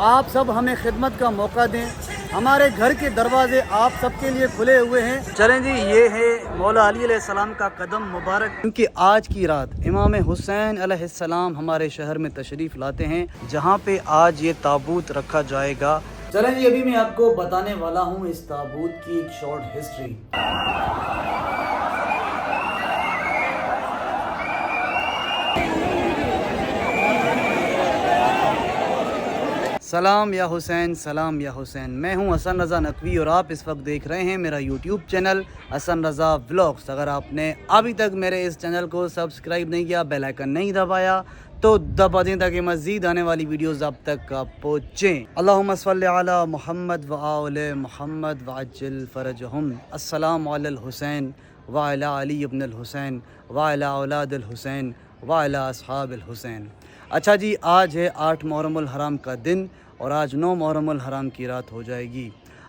آپ سب ہمیں خدمت کا موقع دیں. ہمارے گھر کے دروازے آپ سب کے لیے کھلے ہوئے ہیں. چلیں جی، یہ ہے مولا علی علیہ السلام کا قدم مبارک، کیونکہ آج کی رات امام حسین علیہ السلام ہمارے شہر میں تشریف لاتے ہیں، جہاں پہ آج یہ تابوت رکھا جائے گا. چلیں جی، ابھی میں آپ کو بتانے والا ہوں اس تابوت کی ایک شارٹ ہسٹری. سلام یا حسین، سلام یا حسین. میں ہوں حسن رضا نقوی اور آپ اس وقت دیکھ رہے ہیں میرا یوٹیوب چینل حسن رضا ولاگز. اگر آپ نے ابھی تک میرے اس چینل کو سبسکرائب نہیں کیا، بیل آئیکن نہیں دبایا تو دبا دیں تاکہ مزید آنے والی ویڈیوز آپ تک پہنچیں. اللہم صلی علی محمد و آل محمد وعجل فرجہم. السلام علی الحسین وعلی علی ابن الحسین وعلی اولاد الحسین وعلی اصحاب الحسین. اچھا جی، آج ہے 8 محرم الحرام کا دن اور آج 9 محرم الحرام کی رات ہو جائے گی.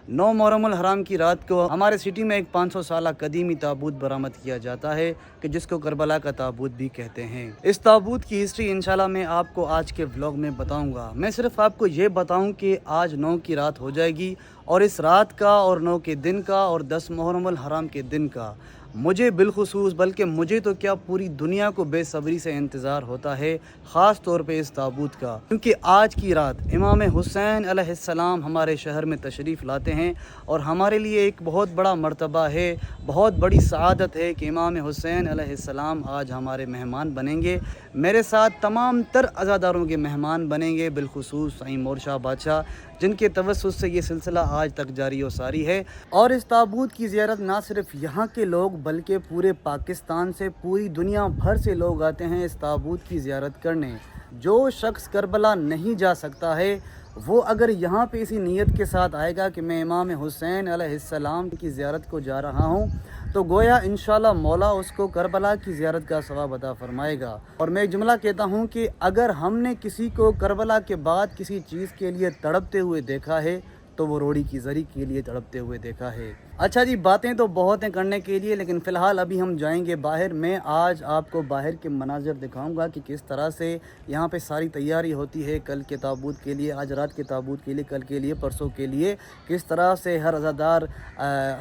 9 محرم الحرام کی رات کو ہمارے سٹی میں ایک 500 سالہ قدیمی تابوت برآمد کیا جاتا ہے کہ جس کو کربلا کا تابوت بھی کہتے ہیں. اس تابوت کی ہسٹری انشاءاللہ میں آپ کو آج کے ولاگ میں بتاؤں گا. میں صرف آپ کو یہ بتاؤں کہ آج 9 کی رات ہو جائے گی اور اس رات کا اور 9 کے دن کا اور 10 محرم الحرام کے دن کا مجھے بالخصوص، بلکہ مجھے تو کیا پوری دنیا کو بے صبری سے انتظار ہوتا ہے، خاص طور پہ اس تابوت کا، کیونکہ آج کی رات امام حسین علیہ السلام ہمارے شہر میں تشریف لاتے ہیں اور ہمارے لیے ایک بہت بڑا مرتبہ ہے، بہت بڑی سعادت ہے کہ امام حسین علیہ السلام آج ہمارے مہمان بنیں گے. میرے ساتھ تمام تر عزاداروں کے مہمان بنیں گے، بالخصوص سائیں مورشاہ بادشاہ، جن کے توسط سے یہ سلسلہ آج تک جاری و ساری ہے. اور اس تابوت کی زیارت نہ صرف یہاں کے لوگ بلکہ پورے پاکستان سے، پوری دنیا بھر سے لوگ آتے ہیں اس تابوت کی زیارت کرنے. جو شخص کربلا نہیں جا سکتا ہے وہ اگر یہاں پہ اسی نیت کے ساتھ آئے گا کہ میں امام حسین علیہ السلام کی زیارت کو جا رہا ہوں تو گویا انشاءاللہ مولا اس کو کربلا کی زیارت کا ثواب عطا فرمائے گا. اور میں ایک جملہ کہتا ہوں کہ اگر ہم نے کسی کو کربلا کے بعد کسی چیز کے لیے تڑپتے ہوئے دیکھا ہے تو وہ روڑی کی زری کے لیے تڑپتے ہوئے دیکھا ہے. اچھا جی، باتیں تو بہت ہیں کرنے کے لیے، لیکن فی الحال ابھی ہم جائیں گے باہر. میں آج آپ کو باہر کے مناظر دکھاؤں گا کہ کس طرح سے یہاں پہ ساری تیاری ہوتی ہے کل کے تابوت کے لیے، آج رات کے تابوت کے لیے، کل کے لیے، پرسوں کے لیے. کس طرح سے ہر عزادار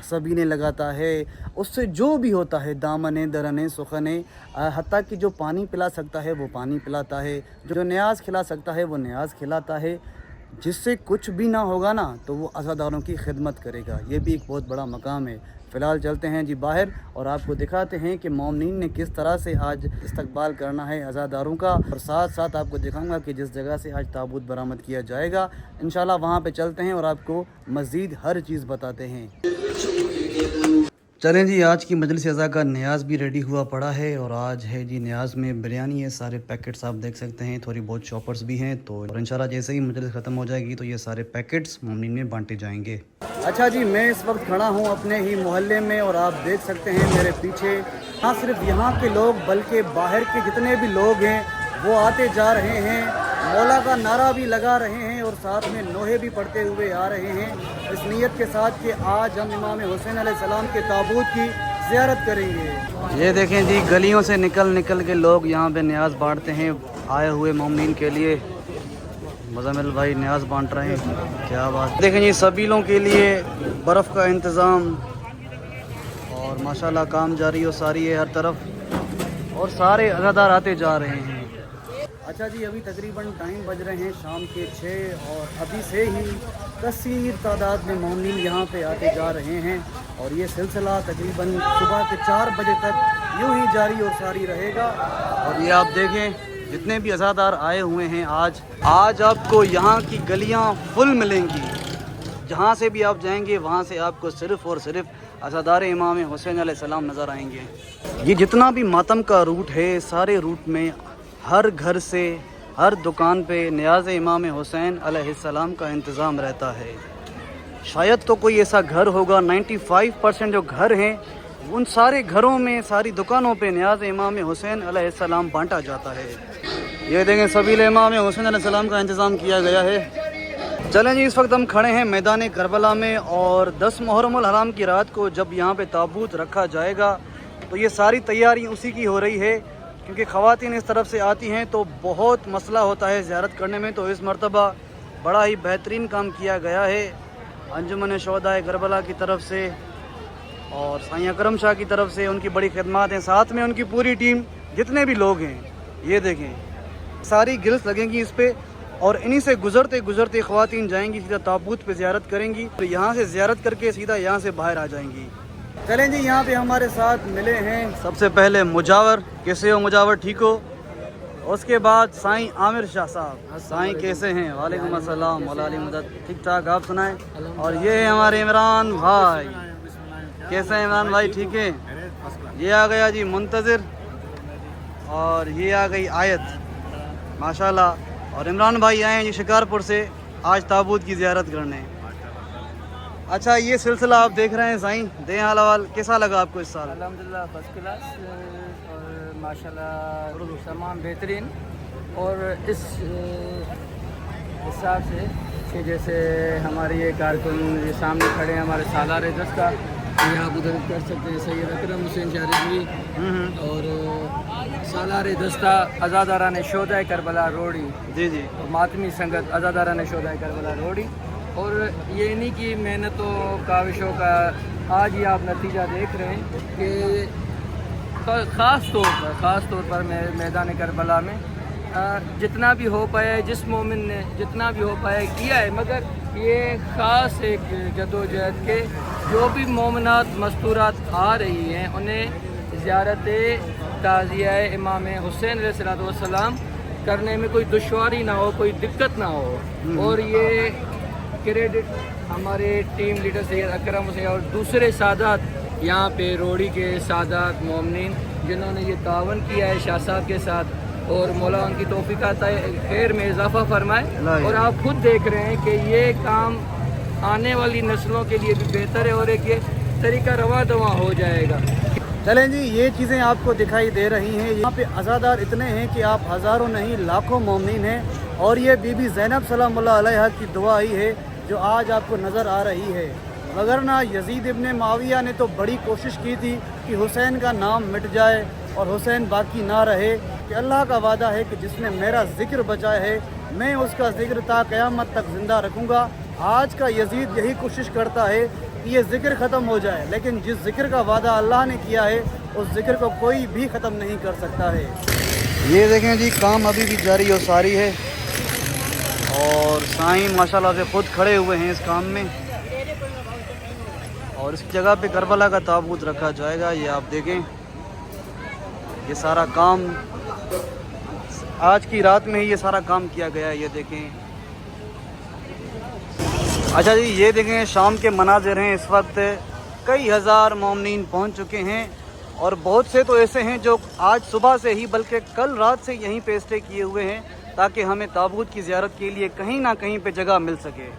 سبینے لگاتا ہے، اس سے جو بھی ہوتا ہے، دامنے درنے سخنے، حتیٰ کہ جو پانی پلا سکتا ہے وہ پانی پلاتا ہے، جو نیاز کھلا سکتا ہے وہ نیاز کھلاتا ہے. جس سے کچھ بھی نہ ہوگا نا تو وہ عزاداروں کی خدمت کرے گا. یہ بھی ایک بہت بڑا مقام ہے. فی الحال چلتے ہیں جی باہر اور آپ کو دکھاتے ہیں کہ مومنین نے کس طرح سے آج استقبال کرنا ہے عزاداروں کا، اور ساتھ ساتھ آپ کو دکھاؤں گا کہ جس جگہ سے آج تابوت برآمد کیا جائے گا انشاءاللہ وہاں پہ چلتے ہیں اور آپ کو مزید ہر چیز بتاتے ہیں. چلیں جی، آج کی مجلس عزا کا نیاز بھی ریڈی ہوا پڑا ہے اور آج ہے جی نیاز میں بریانی ہے. سارے پیکٹس آپ دیکھ سکتے ہیں، تھوڑی بہت چاپرز بھی ہیں، تو انشاءاللہ جیسے ہی مجلس ختم ہو جائے گی تو یہ سارے پیکٹس مومنین میں بانٹے جائیں گے. اچھا جی، میں اس وقت کھڑا ہوں اپنے ہی محلے میں اور آپ دیکھ سکتے ہیں میرے پیچھے نہ صرف یہاں کے لوگ بلکہ باہر کے جتنے بھی لوگ ہیں وہ آتے جا رہے ہیں، مولا کا نعرہ بھی لگا رہے ہیں اور ساتھ میں نوحے بھی پڑھتے ہوئے آ رہے ہیں اس نیت کے ساتھ کہ آج ہم امام حسین علیہ السلام کے تابوت کی زیارت کریں گے. یہ دیکھیں جی، گلیوں سے نکل کے لوگ یہاں پہ نیاز بانٹتے ہیں آئے ہوئے مومنین کے لیے. مزمل بھائی نیاز بانٹ رہے ہیں، کیا بات. دیکھیں جی، سبیلوں کے لیے برف کا انتظام اور ماشاءاللہ کام جاری و ساری ہے ہر طرف اور سارے عزادار آتے جا رہے ہیں. اچھا جی، ابھی تقریباً ٹائم بج رہے ہیں شام کے 6 اور ابھی سے ہی کثیر تعداد میں مومنین یہاں پہ آتے جا رہے ہیں اور یہ سلسلہ تقریباً صبح کے 4 بجے تک یوں ہی جاری اور ساری رہے گا. اور یہ آپ دیکھیں جتنے بھی عزادار آئے ہوئے ہیں آج آپ کو یہاں کی گلیاں فل ملیں گی. جہاں سے بھی آپ جائیں گے وہاں سے آپ کو صرف اور صرف عزادار امام حسین علیہ السلام نظر آئیں گے. یہ جتنا بھی ماتم کا روٹ ہے، سارے روٹ میں ہر گھر سے، ہر دکان پہ نیاز امام حسین علیہ السلام کا انتظام رہتا ہے. شاید تو کوئی ایسا گھر ہوگا، 95% جو گھر ہیں ان سارے گھروں میں، ساری دکانوں پہ نیاز امام حسین علیہ السلام بانٹا جاتا ہے. یہ دیکھیں سبیل امام حسین علیہ السلام کا انتظام کیا گیا ہے. چلیں جی، اس وقت ہم کھڑے ہیں میدان کربلا میں اور 10 محرم الحرام کی رات کو جب یہاں پہ تابوت رکھا جائے گا تو یہ ساری تیاری اسی کی ہو رہی ہے، کیونکہ خواتین اس طرف سے آتی ہیں تو بہت مسئلہ ہوتا ہے زیارت کرنے میں. تو اس مرتبہ बड़ा ही बेहतरीन काम किया गया है अंजुमन शोहदाए करबला की तरफ से और साईं अकरम शाह की तरफ से। उनकी बड़ी खिदमत हैं, साथ में उनकी पूरी टीम, जितने भी लोग हैं। ये देखें सारी गिल्स लगेंगी इस पे और इन्हीं से गुजरते गुजरते ख़वातीन जाएंगी सीधा ताबूत पे ज़ियारत करेंगी, तो यहाँ से ज़ियारत करके सीधा यहाँ से बाहर आ जाएंगी। चलें जी, यहाँ पे हमारे साथ मिले हैं सबसे पहले मुजावर। कैसे हो मुजावर, ठीक हो? उसके बाद साईं आमिर शाह साहब। साईं कैसे हैं? वालेकुम अस्सलाम वाली मदद, ठीक ठाक, आप सुनाएं। और ये है हमारे इमरान भाई। कैसे हैं इमरान भाई, ठीक है? ये आ गया जी मुंतज़िर और ये आ गई आयत, माशाल्लाह। और इमरान भाई आए हैं जी शिकारपुर से आज ताबूत की ज़ियारत करने। अच्छा, ये सिलसिला आप देख रहे हैं साईं, दे हाल हवाल, कैसा लगा आपको इस साल? अल्हम्दुलिल्लाह फर्स्ट क्लास और माशाल्लाह तमाम बेहतरीन। और इस हिसाब से कि जैसे हमारे ये कारकुन ये सामने खड़े हैं, हमारे सालार दस्ता, ये आप उधर कर सकते हैं, सैयद अकरम हुसैन शारिजवी और सालार दस्ता आज़ादारान शोहदाए करबला रोड़ी, जी जी, और मातमी संगत आज़ादारान शोहदाए करबला रोड़ी। और ये इन्हीं की मेहनतों काविशों का आज ही आप नतीजा देख रहे हैं कि ख़ास तौर पर मैदान करबला में जितना भी हो पाया है, जिस मोमिन ने जितना भी हो पाया किया है, मगर ये ख़ास एक जदोजहद के जो भी मोमिनात मस्तूरात आ रही हैं उन्हें ज़ियारत ताज़िया इमाम हुसैन अलैहिस्सलाम करने में कोई दुश्वारी ना हो, कोई दिक्कत ना हो। और ये क्रेडिट हमारे टीम लीडर सैयद अकरम हुसैन और दूसरे सादात यहाँ पे रोड़ी के सादात मोमिनीन जिन्होंने ये तावन किया है शाह साहब के साथ, और मौला उनकी तौफीक़ात खैर में इजाफा फरमाए। और आप खुद देख रहे हैं कि ये काम आने वाली नस्लों के लिए भी बेहतर है और एक ये तरीका रवा दवा हो जाएगा। चलें जी, ये चीज़ें आपको दिखाई दे रही हैं। यहाँ पे अज़ादार इतने हैं कि आप हज़ारों नहीं लाखों मोमिनीन हैं। और ये बीबी ज़ैनब सलामुल्लाह अलैहा की दुआ ही है जो आज आपको नज़र आ रही है। वगरना यजीद इब्ने माविया ने तो बड़ी कोशिश की थी कि हुसैन का नाम मिट जाए और हुसैन बाकी ना रहे, कि अल्लाह का वादा है कि जिसने मेरा ज़िक्र बचाया है मैं उसका ज़िक्र ता क़यामत तक ज़िंदा रखूँगा। आज का यजीद यही कोशिश करता है कि ये ज़िक्र ख़त्म हो जाए, लेकिन जिस ज़िक्र का वादा अल्लाह ने किया है उस ज़िक्र को कोई भी ख़त्म नहीं कर सकता है। ये देखें जी, काम अभी भी जारी और सारी है और साईं माशाल्लाह से खुद खड़े हुए हैं इस काम में। और इस जगह पे करबला का ताबूत रखा जाएगा। ये आप देखें, ये सारा काम आज की रात में ही ये सारा काम किया गया है। ये देखें। अच्छा जी, ये देखें शाम के मनाज़िर हैं। इस वक्त कई हज़ार मोमिनीन पहुंच चुके हैं और बहुत से तो ऐसे हैं जो आज सुबह से ही बल्कि कल रात से यहीं पे स्टे किए हुए हैं ताकि हमें ताबूत की ज़ियारत के लिए कहीं ना कहीं पे जगह मिल सके।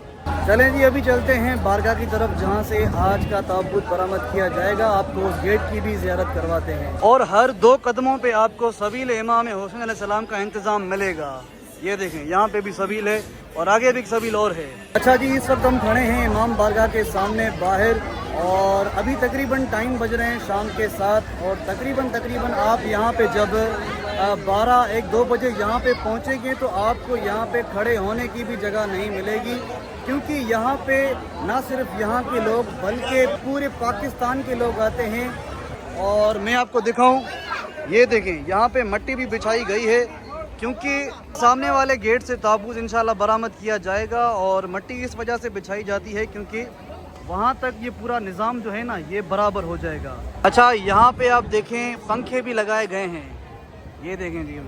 चलें जी, अभी चलते हैं बारगाह की तरफ जहां से आज का ताबूत बरामद किया जाएगा। आपको उस गेट की भी ज़ियारत करवाते हैं और हर 2 कदमों पे आपको सबील इमाम हुसैन अलैहिस्सलाम का इंतज़ाम मिलेगा। ये देखें, यहाँ पे भी सबील है और आगे भी सबील और है। अच्छा जी, इस वक्त हम खड़े हैं इमाम बारगाह के सामने बाहर और अभी तकरीबन टाइम बज रहे हैं शाम के 7 और तकरीबन आप यहाँ पे जब 12-1-2 बजे यहाँ पे पहुँचेंगे तो आपको यहाँ पे खड़े होने की भी जगह नहीं मिलेगी, क्योंकि यहाँ पे ना सिर्फ यहाँ के लोग बल्कि पूरे पाकिस्तान के लोग आते हैं। और मैं आपको दिखाऊं, ये देखें, यहाँ पे मट्टी भी बिछाई गई है क्योंकि सामने वाले गेट से ताबूत इंशाल्लाह बरामद किया जाएगा। और मट्टी इस वजह से बिछाई जाती है क्योंकि वहाँ तक ये पूरा निज़ाम जो है ना ये बराबर हो जाएगा। अच्छा, यहाँ पे आप देखें पंखे भी लगाए गए हैं। ये देखें जी,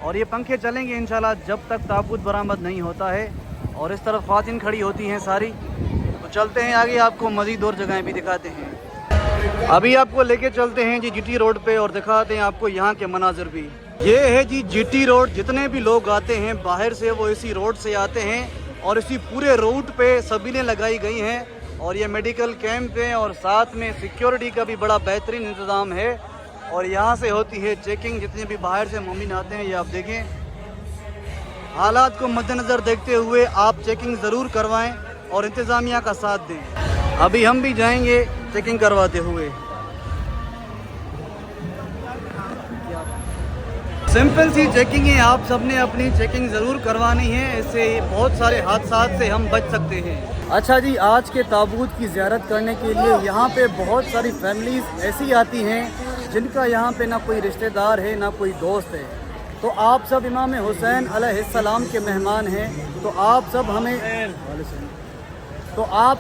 और ये पंखे चलेंगे इंशाल्लाह जब तक ताबूत बरामद नहीं होता है। और इस तरफ ख़वातीन खड़ी होती हैं सारी। तो चलते हैं आगे, आपको मज़ीद और जगहें भी दिखाते हैं। अभी आपको लेके चलते हैं जी जीटी रोड पे और दिखाते हैं आपको यहाँ के मनाजिर भी। ये है जी जीटी रोड। जितने भी लोग आते हैं बाहर से वो इसी रोड से आते हैं और इसी पूरे रूट पे सबीलें लगाई गई हैं और ये मेडिकल कैंप है और साथ में सिक्योरिटी का भी बड़ा बेहतरीन इंतज़ाम है। और यहाँ से होती है चेकिंग। जितने भी बाहर से मोमिन आते हैं, ये आप देखें, हालात को मद्देनज़र देखते हुए आप चेकिंग ज़रूर करवाएं और इंतज़ामिया का साथ दें। अभी हम भी जाएंगे चेकिंग करवाते हुए। सिंपल सी चेकिंग है, आप सब ने अपनी चेकिंग ज़रूर करवानी है, इससे बहुत सारे हादसात से हम बच सकते हैं। अच्छा जी, आज के ताबूत की ज़ियारत करने के लिए यहाँ पे बहुत सारी फैमिलीज़ ऐसी आती हैं जिनका यहाँ पे ना कोई रिश्तेदार है ना कोई दोस्त है। तो आप सब इमाम हुसैन अलैहिस्सलाम के मेहमान हैं, तो आप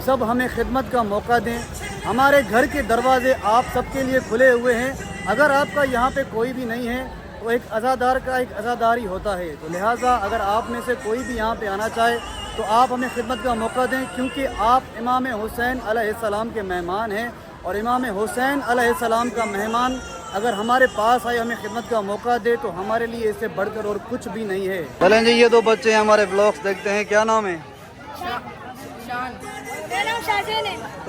सब हमें खिदमत का मौका दें। हमारे घर के दरवाजे आप सबके लिए खुले हुए हैं। अगर आपका यहाँ पे कोई भी नहीं है तो एक अज़ादार का एक अज़ादारी होता है, तो लिहाजा अगर आप में से कोई भी यहाँ पे आना चाहे तो आप हमें खिदमत का मौका दें, क्योंकि आप इमाम हुसैन अलैहिस्सलाम के मेहमान हैं और इमाम हुसैन अलैहिस्सलाम का मेहमान अगर हमारे पास आए हमें खिदमत का मौका दे तो हमारे लिए इससे बढ़कर और कुछ भी नहीं है। चलें जी, ये दो बच्चे हैं, हमारे ब्लॉग्स देखते हैं। क्या नाम है?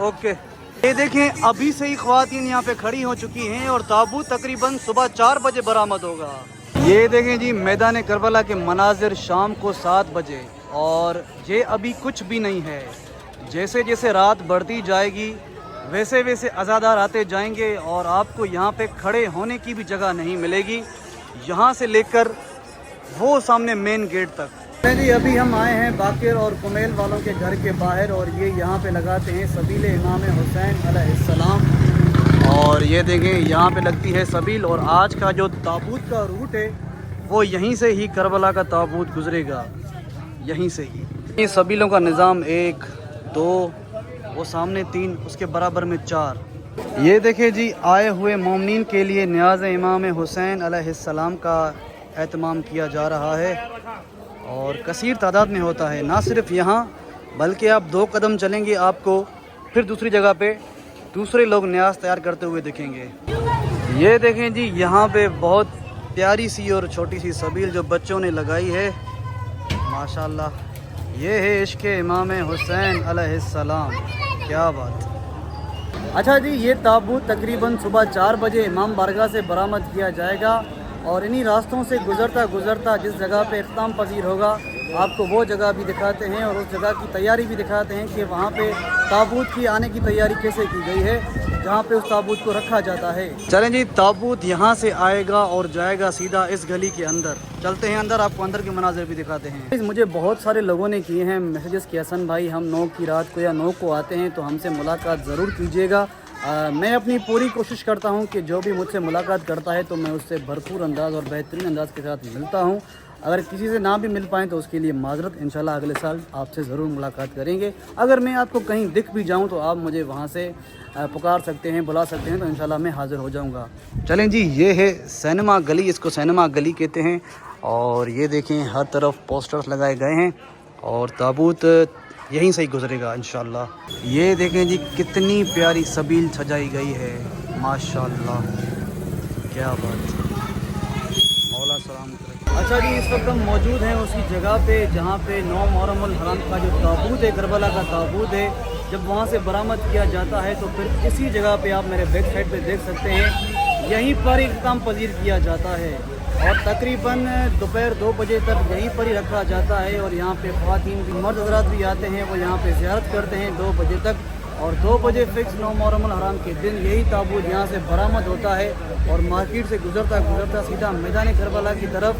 ओके, ये देखें अभी से ही ख्वातीन यहाँ पे खड़ी हो चुकी हैं और ताबूत तकरीबन सुबह 4 बजे बरामद होगा। ये देखें जी, मैदान करबला के मनाजिर शाम को 7 बजे, और ये अभी कुछ भी नहीं है। जैसे जैसे रात बढ़ती जाएगी वैसे वैसे अज़ादार आते जाएंगे और आपको यहाँ पे खड़े होने की भी जगह नहीं मिलेगी, यहाँ से लेकर वो सामने मेन गेट तक। जी, अभी हम आए हैं बाकिर और कुमेल वालों के घर के बाहर और ये यहाँ पे लगाते हैं सबील इमाम हुसैन अलैहिस्सलाम। और ये देखें यहाँ पे लगती है सबील, और आज का जो ताबूत का रूट है वो यहीं से ही करबला का ताबूत गुजरेगा, यहीं से ही। ये सबीलों का निज़ाम 1 2, वो सामने 3, उसके बराबर में 4। ये देखें जी, आए हुए मोमिनीन के लिए न्याज़ इमाम हुसैन अलैहिस्सलाम का एहतमाम किया जा रहा है और कसीर तादाद में होता है। ना सिर्फ यहाँ बल्कि आप 2 कदम चलेंगे आपको फिर दूसरी जगह पे दूसरे लोग न्याज तैयार करते हुए दिखेंगे। ये देखें जी, यहाँ पे बहुत प्यारी सी और छोटी सी सबील जो बच्चों ने लगाई है, माशाल्लाह। ये है इश्क़ इमाम हुसैन अलैहिस्सलाम, क्या बात। अच्छा जी, ये ताबूत तकरीबन सुबह 4 बजे इमाम बारगाह से बरामद किया जाएगा और इन्हीं रास्तों से गुज़रता गुज़रता जिस जगह पे इख्तिताम पजीर होगा आपको वो जगह भी दिखाते हैं और उस जगह की तैयारी भी दिखाते हैं कि वहाँ पे ताबूत की आने की तैयारी कैसे की गई है, जहाँ पे उस ताबूत को रखा जाता है। चलें जी, ताबूत यहाँ से आएगा और जाएगा सीधा इस गली के अंदर। चलते हैं अंदर, आपको अंदर के मनाज़िर भी दिखाते हैं। मुझे बहुत सारे लोगों ने किए हैं मैसेजेस कि हसन भाई हम 9 की रात को या 9 को आते हैं तो हमसे मुलाकात ज़रूर कीजिएगा। मैं अपनी पूरी कोशिश करता हूं कि जो भी मुझसे मुलाकात करता है तो मैं उससे भरपूर अंदाज़ और बेहतरीन अंदाज़ के साथ मिलता हूं। अगर किसी से ना भी मिल पाएँ तो उसके लिए माजरत, इंशाल्लाह अगले साल आपसे ज़रूर मुलाकात करेंगे। अगर मैं आपको कहीं दिख भी जाऊं तो आप मुझे वहां से पुकार सकते हैं, बुला सकते हैं, तो इंशाल्लाह मैं हाज़िर हो जाऊंगा। चलें जी, ये है सिनेमा गली, इसको सिनेमा गली कहते हैं। और ये देखें हर तरफ पोस्टर्स लगाए गए हैं और ताबूत यहीं से ही गुजरेगा इंशाल्लाह। ये देखें जी, कितनी प्यारी सबील सजाई गई है, माशाल्लाह, क्या बात। मौला सलाम करे। अच्छा जी, इस वक्त हम मौजूद हैं उसी जगह पे जहाँ पे 9 मुहर्रम हराम का जो ताबूत है, करबला का ताबूत है, जब वहाँ से बरामद किया जाता है तो फिर इसी जगह पे आप मेरे बैक साइड पे देख सकते हैं, यहीं पर इख्तिताम पजीर किया जाता है और तकरीबन दोपहर 2 बजे तक यहीं पर ही रखा जाता है। और यहाँ पे ख़वातीन भी, मर्द हज़रात भी आते हैं, वो यहाँ पे ज़ियारत करते हैं 2 बजे तक। और 2 बजे फिक्स 9 मुहर्रम हराम के दिन यही ताबूत यहाँ से बरामद होता है और मार्केट से गुजरता गुजरता सीधा मैदान करबला की तरफ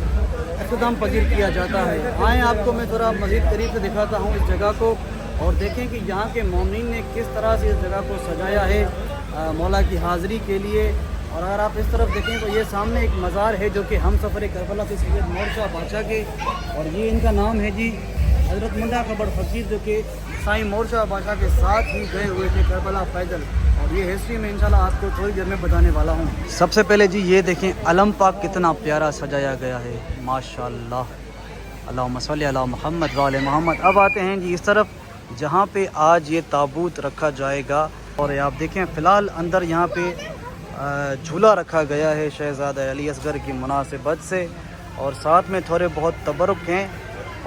इख्तिताम पजीर किया जाता है। आएँ, आपको मैं थोड़ा मज़ीद करीब से दिखाता हूँ इस जगह को और देखें कि यहाँ के मोमिनीन ने किस तरह से इस जगह को सजाया है मौला की हाज़िरी के लिए। और अगर आप इस तरफ देखें तो ये सामने एक मज़ार है जो कि हम सफ़र करबला से सैयद मोरशाह बादशाह के, और ये इनका नाम है जी हज़रत मुंडा खबर फ़कीर, जो कि साईं मोरशाह बादशाह के साथ ही गए हुए थे करबला पैदल। और ये हिस्ट्री में इंशाल्लाह आपको थोड़ी देर में बताने वाला हूँ। सबसे पहले जी ये देखें अलम पाक कितना प्यारा सजाया गया है, माशाल्लाह, अल्लाहुम्मा सल्ली अला मुहम्मद व आले मुहम्मद। अब आते हैं जी इस तरफ जहाँ पे आज ये ताबूत रखा जाएगा। और आप देखें फ़िलहाल अंदर यहाँ पे झूला रखा गया है शहज़ादा अली असगर की मुनासिबत से, और साथ में थोड़े बहुत तबरुक हैं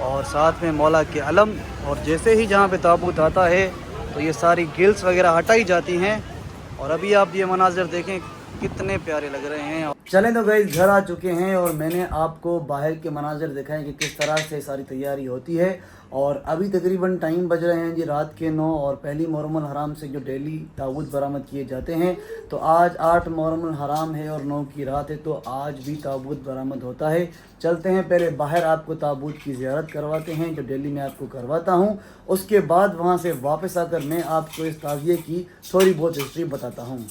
और साथ में मौला के अलम। और जैसे ही जहाँ पे ताबूत आता है तो ये सारी गिल्स वगैरह हटाई जाती हैं। और अभी आप ये मनाज़र देखें, कितने प्यारे लग रहे हैं। चलें तो गाइस घर आ चुके हैं और मैंने आपको बाहर के मनाज़र दिखाए कि किस तरह से सारी तैयारी होती है। और अभी तकरीबन टाइम बज रहे हैं जी रात के 9 और पहली मुहर्रम हराम से जो डेली ताबूत बरामद किए जाते हैं, तो आज 8 मुहर्रम हराम है और 9 की रात है, तो आज भी ताबूत बरामद होता है। चलते हैं पहले बाहर, आपको ताबूत की ज़ियारत करवाते हैं जो डेली मैं आपको करवाता हूँ। उसके बाद वहाँ से वापस आकर मैं आपको इस ताज़िए की थोड़ी बहुत हिस्ट्री बताता हूँ।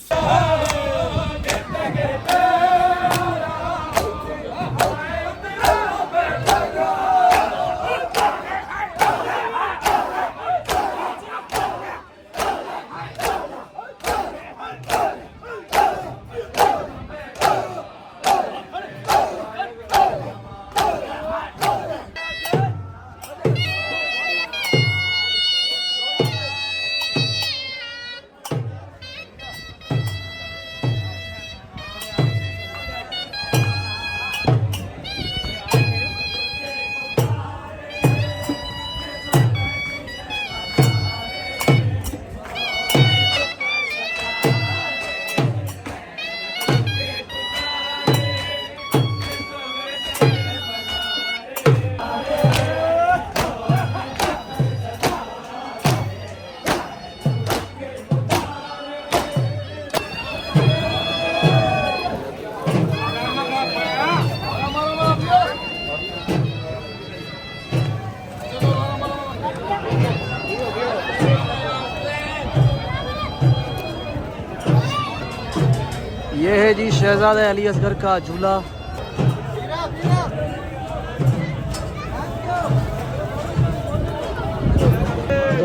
ये है जी शहजादा अली असगर का झूला। तो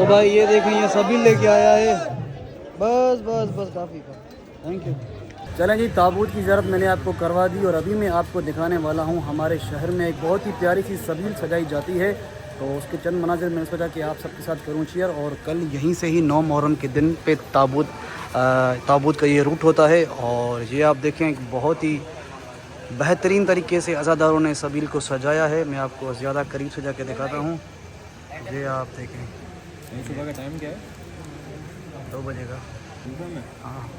भाई ये देखें ये सभी लेके आया है। बस बस बस काफ़ी का, थैंक यू। चलें जी ताबूत की ज़ियारत मैंने आपको करवा दी और अभी मैं आपको दिखाने वाला हूँ हमारे शहर में एक बहुत ही प्यारी सी सबील सजाई जाती है, तो उसके चंद मनाज़िर मैंने सोचा कि आप सबके साथ करूँ शेयर। और कल यहीं से ही 9 मुहर्रम के दिन पे ताबूत का ये रूट होता है। और ये आप देखें एक बहुत ही बेहतरीन तरीके से अज़ादारों ने सबील को सजाया है। मैं आपको ज़्यादा करीब से जाके दिखाता हूँ। ये आप देखें, सुबह का टाइम क्या है? 2 बजे का। सुबह में? हाँ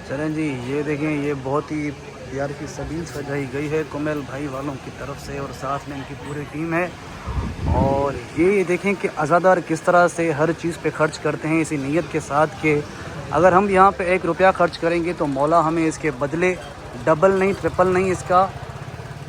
चलें जी, ये देखें ये बहुत ही प्यार की सबील सजाई गई है कुमेल भाई वालों की तरफ से और साथ में इनकी पूरी टीम है। और ये देखें कि अज़ादार किस तरह से हर चीज़ पे खर्च करते हैं इसी नीयत के साथ कि अगर हम यहाँ पे 1 रुपया खर्च करेंगे तो मौला हमें इसके बदले डबल नहीं, ट्रिपल नहीं, इसका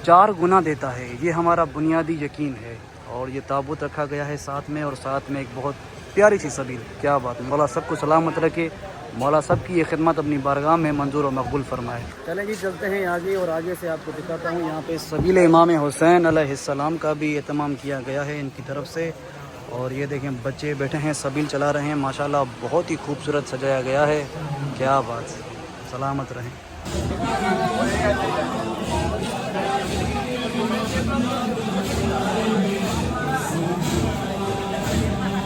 4 गुना देता है। ये हमारा बुनियादी यकीन है। और ये ताबूत रखा गया है साथ में, और साथ में एक बहुत प्यारी सी सबील। क्या बात है, मौला सबको सलामत रखे, मौला सबकी ये खिदमत अपनी बारगाह में मंजूर और मकबूल फरमाए। चलें जी चलते हैं आगे और आगे से आपको दिखाता हूँ। यहाँ पे सबील इमाम हुसैन अलैहिस्सलाम का भी एहतमाम किया गया है इनकी तरफ से। और ये देखें बच्चे बैठे हैं, सबील चला रहे हैं, माशाल्लाह बहुत ही खूबसूरत सजाया गया है। क्या बात, सलामत रहें।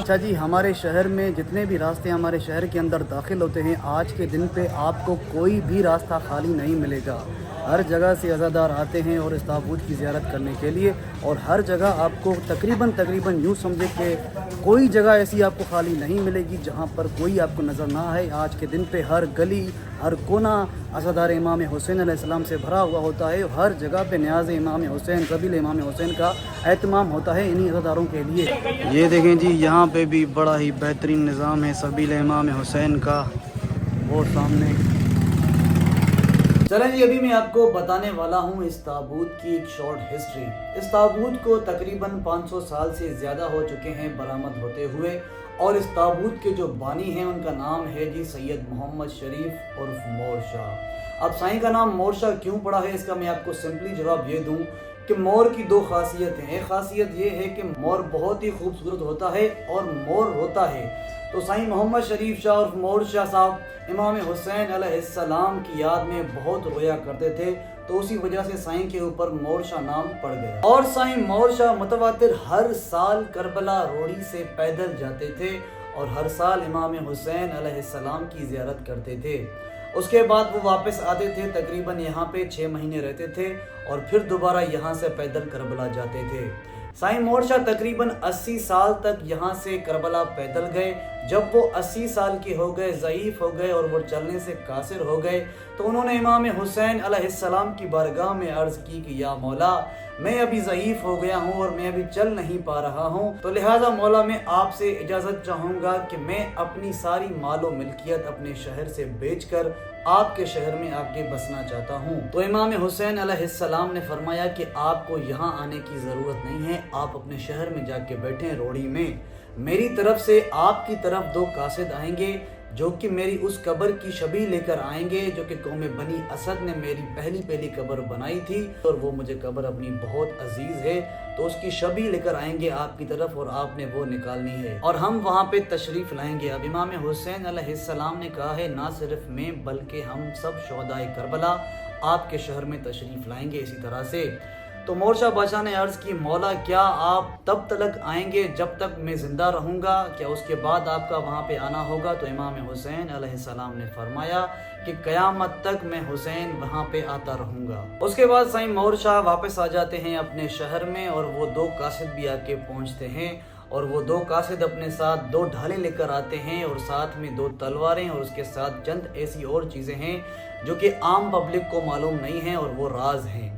अच्छा जी, हमारे शहर में जितने भी रास्ते हमारे शहर के अंदर दाखिल होते हैं, आज के दिन पे आपको कोई भी रास्ता खाली नहीं मिलेगा। हर जगह से अज़ादार आते हैं और इस ताबूत की ज़ियारत करने के लिए, और हर जगह आपको तकरीबन यूँ समझे कि कोई जगह ऐसी आपको खाली नहीं मिलेगी जहाँ पर कोई आपको नज़र ना आए। आज के दिन पे हर गली, हर कोना अज़ादार इमाम हुसैन अलैहिस्सलाम से भरा हुआ होता है। हर जगह पे न्याज़ इमाम हुसैन, कबील इमाम हुसैन का एहतमाम होता है इन्हीं अज़ादारों के लिए। ये देखें जी, यहाँ पे भी बड़ा ही बेहतरीन निज़ाम है सबील इमाम हुसैन का, वो सामने। चलें जी, अभी मैं आपको बताने वाला हूँ इस ताबूत की एक शॉर्ट हिस्ट्री। इस ताबूत को तकरीबन 500 साल से ज़्यादा हो चुके हैं बरामद होते हुए, और इस ताबूत के जो बानी हैं उनका नाम है जी सैयद मोहम्मद शरीफ उर्फ मोर शाह। अब साईं का नाम मोर शाह क्यों पड़ा है, इसका मैं आपको सिंपली जवाब ये दूँ कि मोर की 2 खासियतें हैं। एक खासियत ये है कि मोर बहुत ही खूबसूरत होता है और मोर होता है। तो साईं मोहम्मद शरीफ शाह और मोर शाह साहब इमाम हुसैन अलैहिस्सलाम की याद में बहुत रोया करते थे, तो उसी वजह से साईं के ऊपर मोर शाह नाम पड़ गया। और साईं मोर शाह मुतवातिर हर साल करबला रोड़ी से पैदल जाते थे और हर साल इमाम हुसैन अलैहिस्सलाम की ज़ियारत करते थे। उसके बाद वो वापस आते थे, तकरीबन यहाँ पे 6 महीने रहते थे और फिर दोबारा यहाँ से पैदल करबला जाते थे। साईं मोर्शा तकरीबन 80 साल तक यहाँ से करबला पैदल गए। जब वो 80 साल के हो गए, ज़ईफ़ हो गए और वो चलने से कासिर हो गए, तो उन्होंने इमाम हुसैन अलैहिस्सलाम की बारगाह में अर्ज़ की कि या मौला, मैं अभी ज़ईफ़ हो गया हूँ और मैं अभी चल नहीं पा रहा हूँ, तो लिहाजा मौला मैं आपसे इजाज़त चाहूँगा कि मैं अपनी सारी मालो मिल्कियत अपने शहर से बेचकर आपके शहर में आके बसना चाहता हूँ। तो इमाम हुसैन अलैहिस्सलाम ने फरमाया कि आपको यहाँ आने की ज़रूरत नहीं है, आप अपने शहर में जाके बैठें रोड़ी में। मेरी तरफ से आपकी तरफ 2 कासिद आएंगे जो कि मेरी उस कब्र की शबीह लेकर आएंगे जो कि कौम बनी असद ने मेरी पहली कब्र बनाई थी और वो मुझे कब्र अपनी बहुत अजीज है, तो उसकी शबीह लेकर आएंगे आपकी तरफ और आपने वो निकालनी है और हम वहाँ पे तशरीफ़ लाएंगे। अब इमाम हुसैन अलैहिस्सलाम ने कहा है ना सिर्फ मैं बल्कि हम सब शोहदाए करबला आपके शहर में तशरीफ़ लाएंगे। इसी तरह से तो मोर्शा बादशाह ने अर्ज़ की, मौला क्या आप तब तक आएंगे जब तक मैं ज़िंदा रहूँगा, क्या उसके बाद आपका वहाँ पे आना होगा? तो इमाम हुसैन अलैहिस्सलाम ने फरमाया कि क़यामत तक मैं हुसैन वहाँ पे आता रहूँगा। उसके बाद साईं मोर्शा वापस आ जाते हैं अपने शहर में और वो 2 कासिद भी आके पहुँचते हैं और वो 2 कासिद अपने साथ 2 ढालें लेकर आते हैं और साथ में 2 तलवारें और उसके साथ चंद ऐसी और चीज़ें हैं जो कि आम पब्लिक को मालूम नहीं है और वो राज हैं।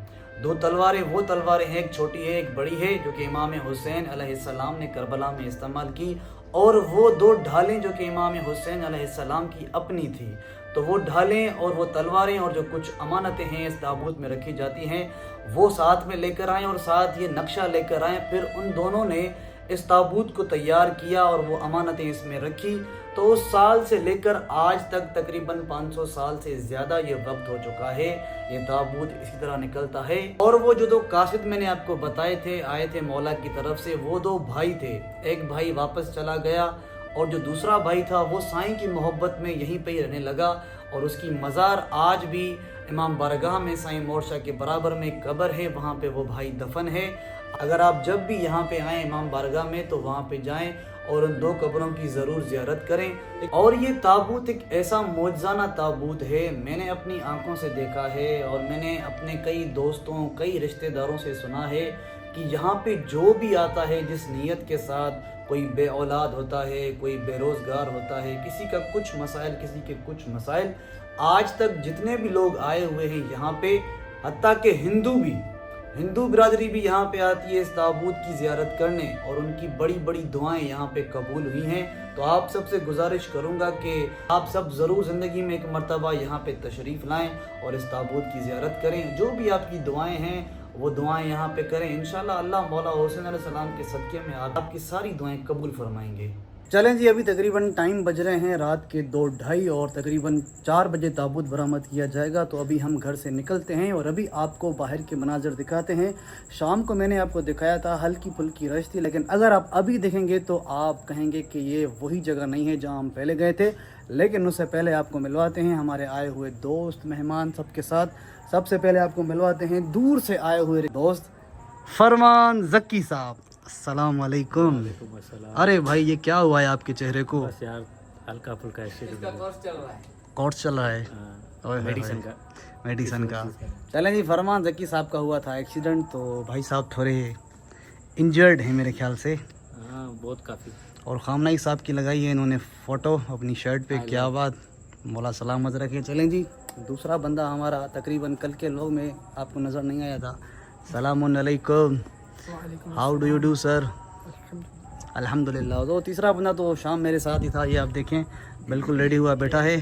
2 तलवारें वो तलवारें हैं, एक छोटी है एक बड़ी है, जो कि इमाम हुसैन अलैहिस्सलाम ने करबला में इस्तेमाल की, और वो 2 ढालें जो कि इमाम हुसैन अलैहिस्सलाम की अपनी थी। तो वो ढालें और वो तलवारें और जो कुछ अमानतें हैं इस ताबूत में रखी जाती हैं वो साथ में लेकर आए और साथ ये नक्शा लेकर आए। फिर उन दोनों ने इस ताबूत को तैयार किया और वो अमानतें इसमें रखी। तो उस साल से लेकर आज तक तकरीबन 500 साल से ज़्यादा ये वक्त हो चुका है, ये ताबूत इसी तरह निकलता है। और वो जो 2 कासिद मैंने आपको बताए थे आए थे मौला की तरफ से, वो 2 भाई थे। एक भाई वापस चला गया और जो दूसरा भाई था वो साईं की मोहब्बत में यहीं पे ही रहने लगा और उसकी मज़ार आज भी इमाम बारगाह में साईं मोर्शा के बराबर में एक कब्र है, वहाँ पे वो भाई दफन है। अगर आप जब भी यहाँ पे आएँ इमाम बारगाह में तो वहाँ पे जाएं और उन 2 कब्रों की ज़रूर ज़ियारत करें। और ये ताबूत एक ऐसा मौजज़ाना ताबूत है, मैंने अपनी आंखों से देखा है और मैंने अपने कई दोस्तों कई रिश्तेदारों से सुना है कि यहाँ पे जो भी आता है जिस नीयत के साथ, कोई बे औलाद होता है, कोई बेरोज़गार होता है, किसी का कुछ मसाइल किसी के कुछ मसाइल, आज तक जितने भी लोग आए हुए हैं यहाँ पे, हत्ता कि हिंदू बिरादरी भी यहाँ पे आती है इस ताबूत की ज़ियारत करने और उनकी बड़ी बड़ी दुआएं यहाँ पे कबूल हुई हैं। तो आप सबसे गुजारिश करूँगा कि आप सब ज़रूर ज़िंदगी में एक मरतबा यहाँ पे तशरीफ़ लाएं और इस ताबूत की ज़ियारत करें। जो भी आपकी दुआएं हैं वो दुआएं यहाँ पे करें, इंशाल्लाह अल्लाह मौला हुसैन अलैहिस्सलाम के सदक़े में आपकी सारी दुआएं कबूल फरमाएंगे। चलें जी, अभी तकरीबन टाइम बज रहे हैं रात के 2:30 और तकरीबन 4 बजे ताबूत बरामद किया जाएगा। तो अभी हम घर से निकलते हैं और अभी आपको बाहर के मनाजर दिखाते हैं। शाम को मैंने आपको दिखाया था हल्की फुल्की रश थी, लेकिन अगर आप अभी देखेंगे तो आप कहेंगे कि ये वही जगह नहीं है जहाँ हम पहले गए थे। लेकिन उससे पहले आपको मिलवाते हैं हमारे आए हुए दोस्त मेहमान सबके साथ। सबसे पहले आपको मिलवाते हैं दूर से आए हुए दोस्त फरमान ज़क्की साहब। अस्सलाम वालेकुम। अरे भाई ये क्या हुआ है आपके चेहरे को? बस यार हल्का फुल्का कोर्स चल रहा है मेडिसिन का। चलें जी, फरमान ज़क्की साहब का हुआ था एक्सीडेंट, तो भाई साहब थोड़े इंजर्ड हैं मेरे ख्याल से। हाँ बहुत काफ़ी। और खामनाई साहब की लगाई है इन्होंने फ़ोटो अपनी शर्ट पे, क्या बात, मौला सलामत रखे। चलें जी, दूसरा बंदा हमारा तकरीबन कल के लोग में आपको नज़र नहीं आया था। सलामुन अलैकुम, how do you do sir? अल्हम्दुलिल्लाह। तो तीसरा बंदा तो शाम मेरे साथ ही था, ये आप देखें बिल्कुल रेडी हुआ बैठा है।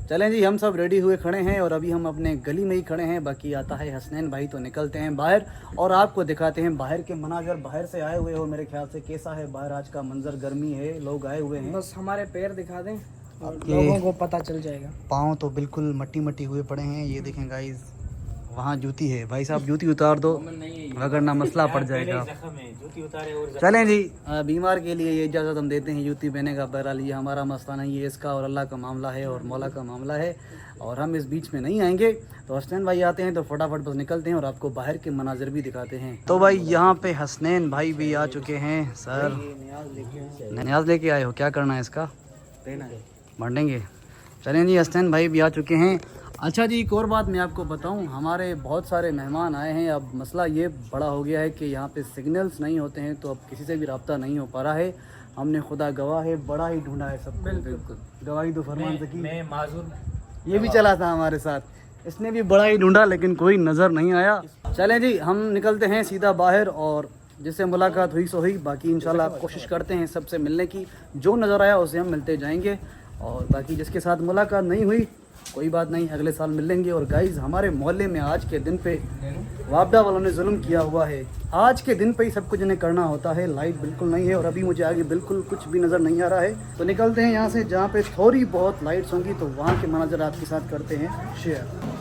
चलें जी, हम सब रेडी हुए खड़े हैं और अभी हम अपने गली में ही खड़े हैं, बाकी आता है हसनैन भाई तो निकलते हैं बाहर और आपको दिखाते हैं बाहर के मनाजर। बाहर से आए हुए हो मेरे ख्याल से, कैसा है बाहर आज का मंजर? गर्मी है, लोग आए हुए हैं। बस हमारे पैर दिखा दें और लोगों को पता चल जाएगा। पाँव तो बिल्कुल मट्टी हुए पड़े हैं, ये देखें गाइस, वहाँ जूती है। भाई साहब जूती उतार दो वगरना मसला पड़ जाएगा। चलें जी, बीमार के लिए ये इजाज़त हम देते हैं जूती पहने का। बहरहाल ये हमारा मसला नहीं है, इसका और अल्लाह का मामला है और मौला का मामला है और हम इस बीच में नहीं आएंगे। तो हसनैन भाई आते हैं तो फटाफट बस निकलते हैं और आपको बाहर के मनाजिर भी दिखाते हैं। तो भाई यहाँ पे हसनैन भाई भी आ चुके हैं। सर न्याज लेके आए हो, क्या करना है इसका? बांटेंगे। चलें जी, हसनैन भाई भी आ चुके हैं। अच्छा जी, एक और बात मैं आपको बताऊं, हमारे बहुत सारे मेहमान आए हैं। अब मसला ये बड़ा हो गया है कि यहाँ पे सिग्नल्स नहीं होते हैं, तो अब किसी से भी रब्ता नहीं हो पा रहा है। हमने खुदा गवाह है, बड़ा ही ढूंढा है सब। बिल्कुल गवाही तो फरमान सकी, मैं माजूर ये भी चला था हमारे साथ, इसने भी बड़ा ही ढूंढा लेकिन कोई नज़र नहीं आया। चलें जी, हम निकलते हैं सीधा बाहर और जिससे मुलाकात हुई सो हुई, बाकी इंशाल्लाह कोशिश करते हैं सबसे मिलने की। जो नज़र आया उसे हम मिलते जाएंगे, और बाकी जिसके साथ मुलाकात नहीं हुई कोई बात नहीं, अगले साल मिल लेंगे। और गाइज़, हमारे मोहल्ले में आज के दिन पे वापडा वालों ने जुल्म किया हुआ है। आज के दिन पे ही सब कुछ इन्हें करना होता है। लाइट बिल्कुल नहीं है और अभी मुझे आगे बिल्कुल कुछ भी नज़र नहीं आ रहा है, तो निकलते हैं यहाँ से। जहाँ पे थोड़ी बहुत लाइट्स होंगी तो वहाँ के मनाजर आपके साथ करते हैं शेयर।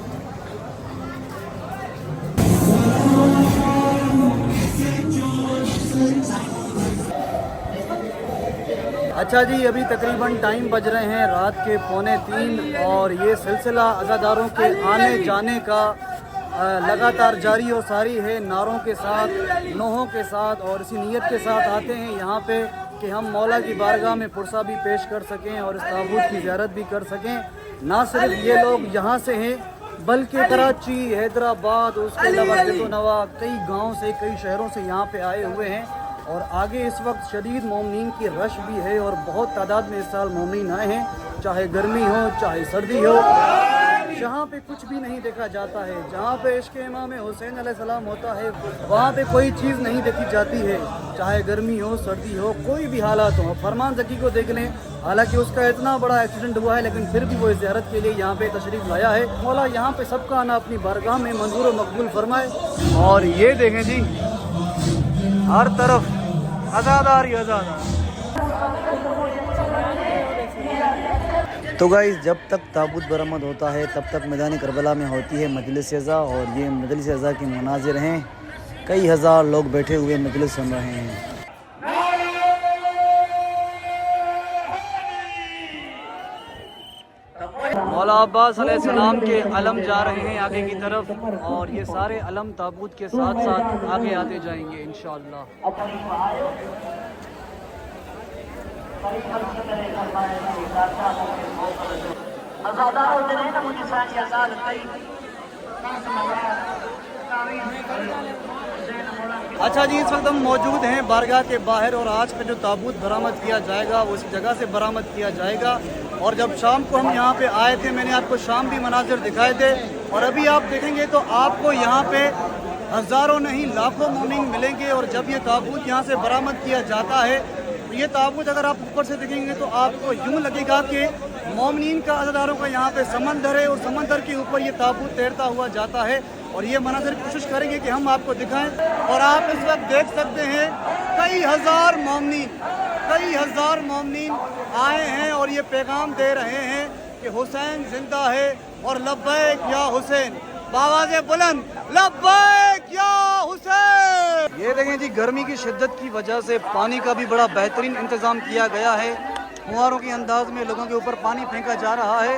अच्छा जी, अभी तकरीबन टाइम बज रहे हैं रात के 2:45 और ये सिलसिला अज़ादारों के आने जाने का लगातार जारी और सारी है, नारों के साथ, नोहों के साथ, और इसी नीयत के साथ आते हैं यहाँ पे कि हम मौला की बारगाह में पुरसा भी पेश कर सकें और इस ताबूत की ज़ियारत भी कर सकें। ना सिर्फ ये लोग यहाँ से हैं बल्कि कराची, हैदराबाद, उसके अलावा नवा कई गाँव से, कई शहरों से यहाँ पे आए हुए हैं। और आगे इस वक्त शदीद मोमिनीन की रश भी है और बहुत तादाद में इस साल मोमिनीन आए हैं, चाहे गर्मी हो चाहे सर्दी हो। जहाँ पे कुछ भी नहीं देखा जाता है, जहाँ पे इश्क़ इमाम हुसैन अलैहिस्सलाम होता है, वहाँ पे कोई चीज़ नहीं देखी जाती है, चाहे गर्मी हो सर्दी हो, कोई भी हालात हो। फरमान ज़की को देख लें, हालांकि उसका इतना बड़ा एक्सीडेंट हुआ है लेकिन फिर भी वो ज़ियारत के लिए यहाँ पे तशरीफ़ लाया है। मौला यहाँ पे सबका आना अपनी बारगाह में मंजूर व मकबूल फरमाए। और ये देखें जी, हर तरफ आज़ादार ही आज़ादार। तो गाइस, जब तक ताबूत बरामद होता है तब तक मैदान करबला में होती है मजलिस अज़ा, और ये मजलिस अज़ा के मनाजिर हैं। कई हज़ार लोग बैठे हुए मजलिस सुन रहे हैं। मौला अब्बास अलैहिस्सलाम के अलम जा रहे हैं आगे की तरफ, और ये सारे अलम ताबूत के साथ साथ आगे आते जाएंगे इंशाअल्लाह। अच्छा जी, इस वक्त हम मौजूद हैं बारगाह के बाहर, और आज का जो ताबूत बरामद किया जाएगा वो उसी जगह से बरामद किया जाएगा। और जब शाम को हम यहाँ पे आए थे, मैंने आपको शाम भी मनाजिर दिखाए थे, और अभी आप देखेंगे तो आपको यहाँ पे हज़ारों नहीं लाखों मोमिन मिलेंगे। और जब ये ताबूत यहाँ से बरामद किया जाता है तो ये ताबूत अगर आप ऊपर से देखेंगे तो आपको यूँ लगेगा कि मोमिनीन का, अज़ादारों का यहाँ पे समंदर है और समंदर के ऊपर ये ताबूत तैरता हुआ जाता है। और ये मनाज़िर कोशिश करेंगे कि हम आपको दिखाएं। और आप इस वक्त देख सकते हैं कई हज़ार मोमिनीन आए हैं और ये पैगाम दे रहे हैं कि हुसैन जिंदा है और लब्बैक या हुसैन, बावाज़े बुलंद लब्बैक या हुसैन। ये देखें जी, गर्मी की शिद्दत की वजह से पानी का भी बड़ा बेहतरीन इंतज़ाम किया गया है। फुहारों के अंदाज में लोगों के ऊपर पानी फेंका जा रहा है।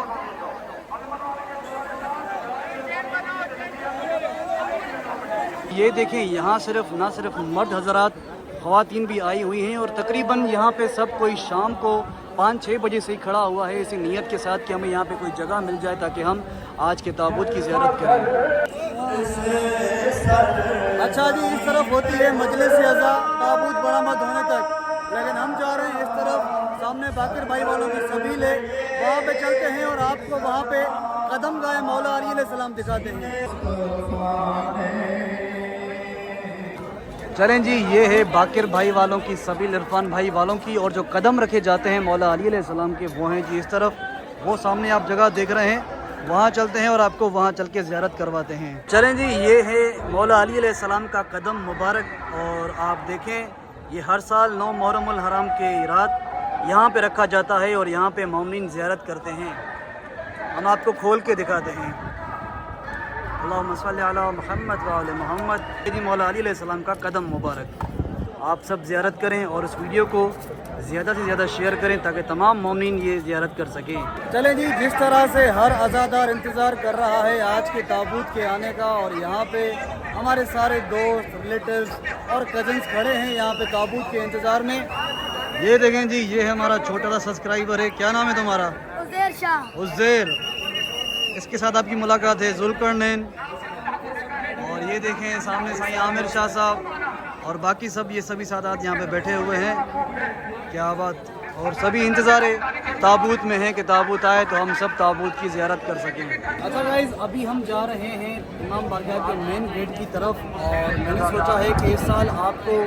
ये देखें, यहाँ ना सिर्फ मर्द हज़रात, ख़वातीन भी आई हुई हैं, और तकरीबन यहाँ पे सब कोई शाम को 5-6 बजे से ही खड़ा हुआ है इसी नीयत के साथ कि हमें यहाँ पे कोई जगह मिल जाए ताकि हम आज के ताबूत की ज़ियारत करें। अच्छा जी, इस तरफ होती है मजलिस अज़ा ताबूत बरामद होने तक, लेकिन हम जा रहे हैं इस तरफ, सामने बाकिर भाई वालों की सबील है, वहाँ पे चलते हैं और आपको वहाँ पे कदम गाए मौला अली अलैहिस्सलाम दिखाते हैं। चलें जी, ये है बाकिर भाई वालों की सबील, इरफान भाई वालों की, और जो कदम रखे जाते हैं मौला अली अलैहिस्सलाम के वो हैं जी इस तरफ। वो सामने आप जगह देख रहे हैं, वहाँ चलते हैं और आपको वहाँ चल के ज़ियारत करवाते हैं। चलें जी, ये है मौला अली अलैहिस्सलाम का कदम मुबारक, और आप देखें ये हर साल 9 मुहर्रमुल हराम के रात यहाँ पे रखा जाता है और यहाँ पे मोमिनीन ज़ियारत करते हैं। हम आपको खोल के दिखाते हैं। अल्लाहुम्मा सल्ली अला मुहम्मद व आले मुहम्मद। जी, मौला अली अलैहिस्सलाम का कदम मुबारक। आप सब ज़ियारत करें और इस वीडियो को ज़्यादा से ज़्यादा शेयर करें ताकि तमाम मोमिनीन ये ज़ियारत कर सकें। चलें जी, जिस तरह से हर अज़ादार इंतज़ार कर रहा है आज के ताबूत के आने का, और यहाँ पे हमारे सारे दोस्त, रिलेटिव्स और कज़न्स खड़े हैं यहाँ पे ताबूत के इंतज़ार में। ये देखें जी, ये है हमारा छोटा सा सब्सक्राइबर है। क्या नाम है तुम्हारा? उज़ैर शाह। उज़ैर, اس کے ساتھ آپ کی ملاقات ہے ذوالقرنین، اور یہ دیکھیں سامنے سائیں عامر شاہ صاحب اور باقی یہ سبھی سادات یہاں پہ بیٹھے ہوئے ہیں. کیا بات. اور سبھی انتظار تابوت میں ہیں کہ تابوت آئے تو ہم سب تابوت کی زیارت کر سکیں. اچھا گائز، ابھی ہم جا رہے ہیں امام بارگاہ کے مین گیٹ کی طرف، اور میں نے سوچا ہے کہ اس سال آپ کو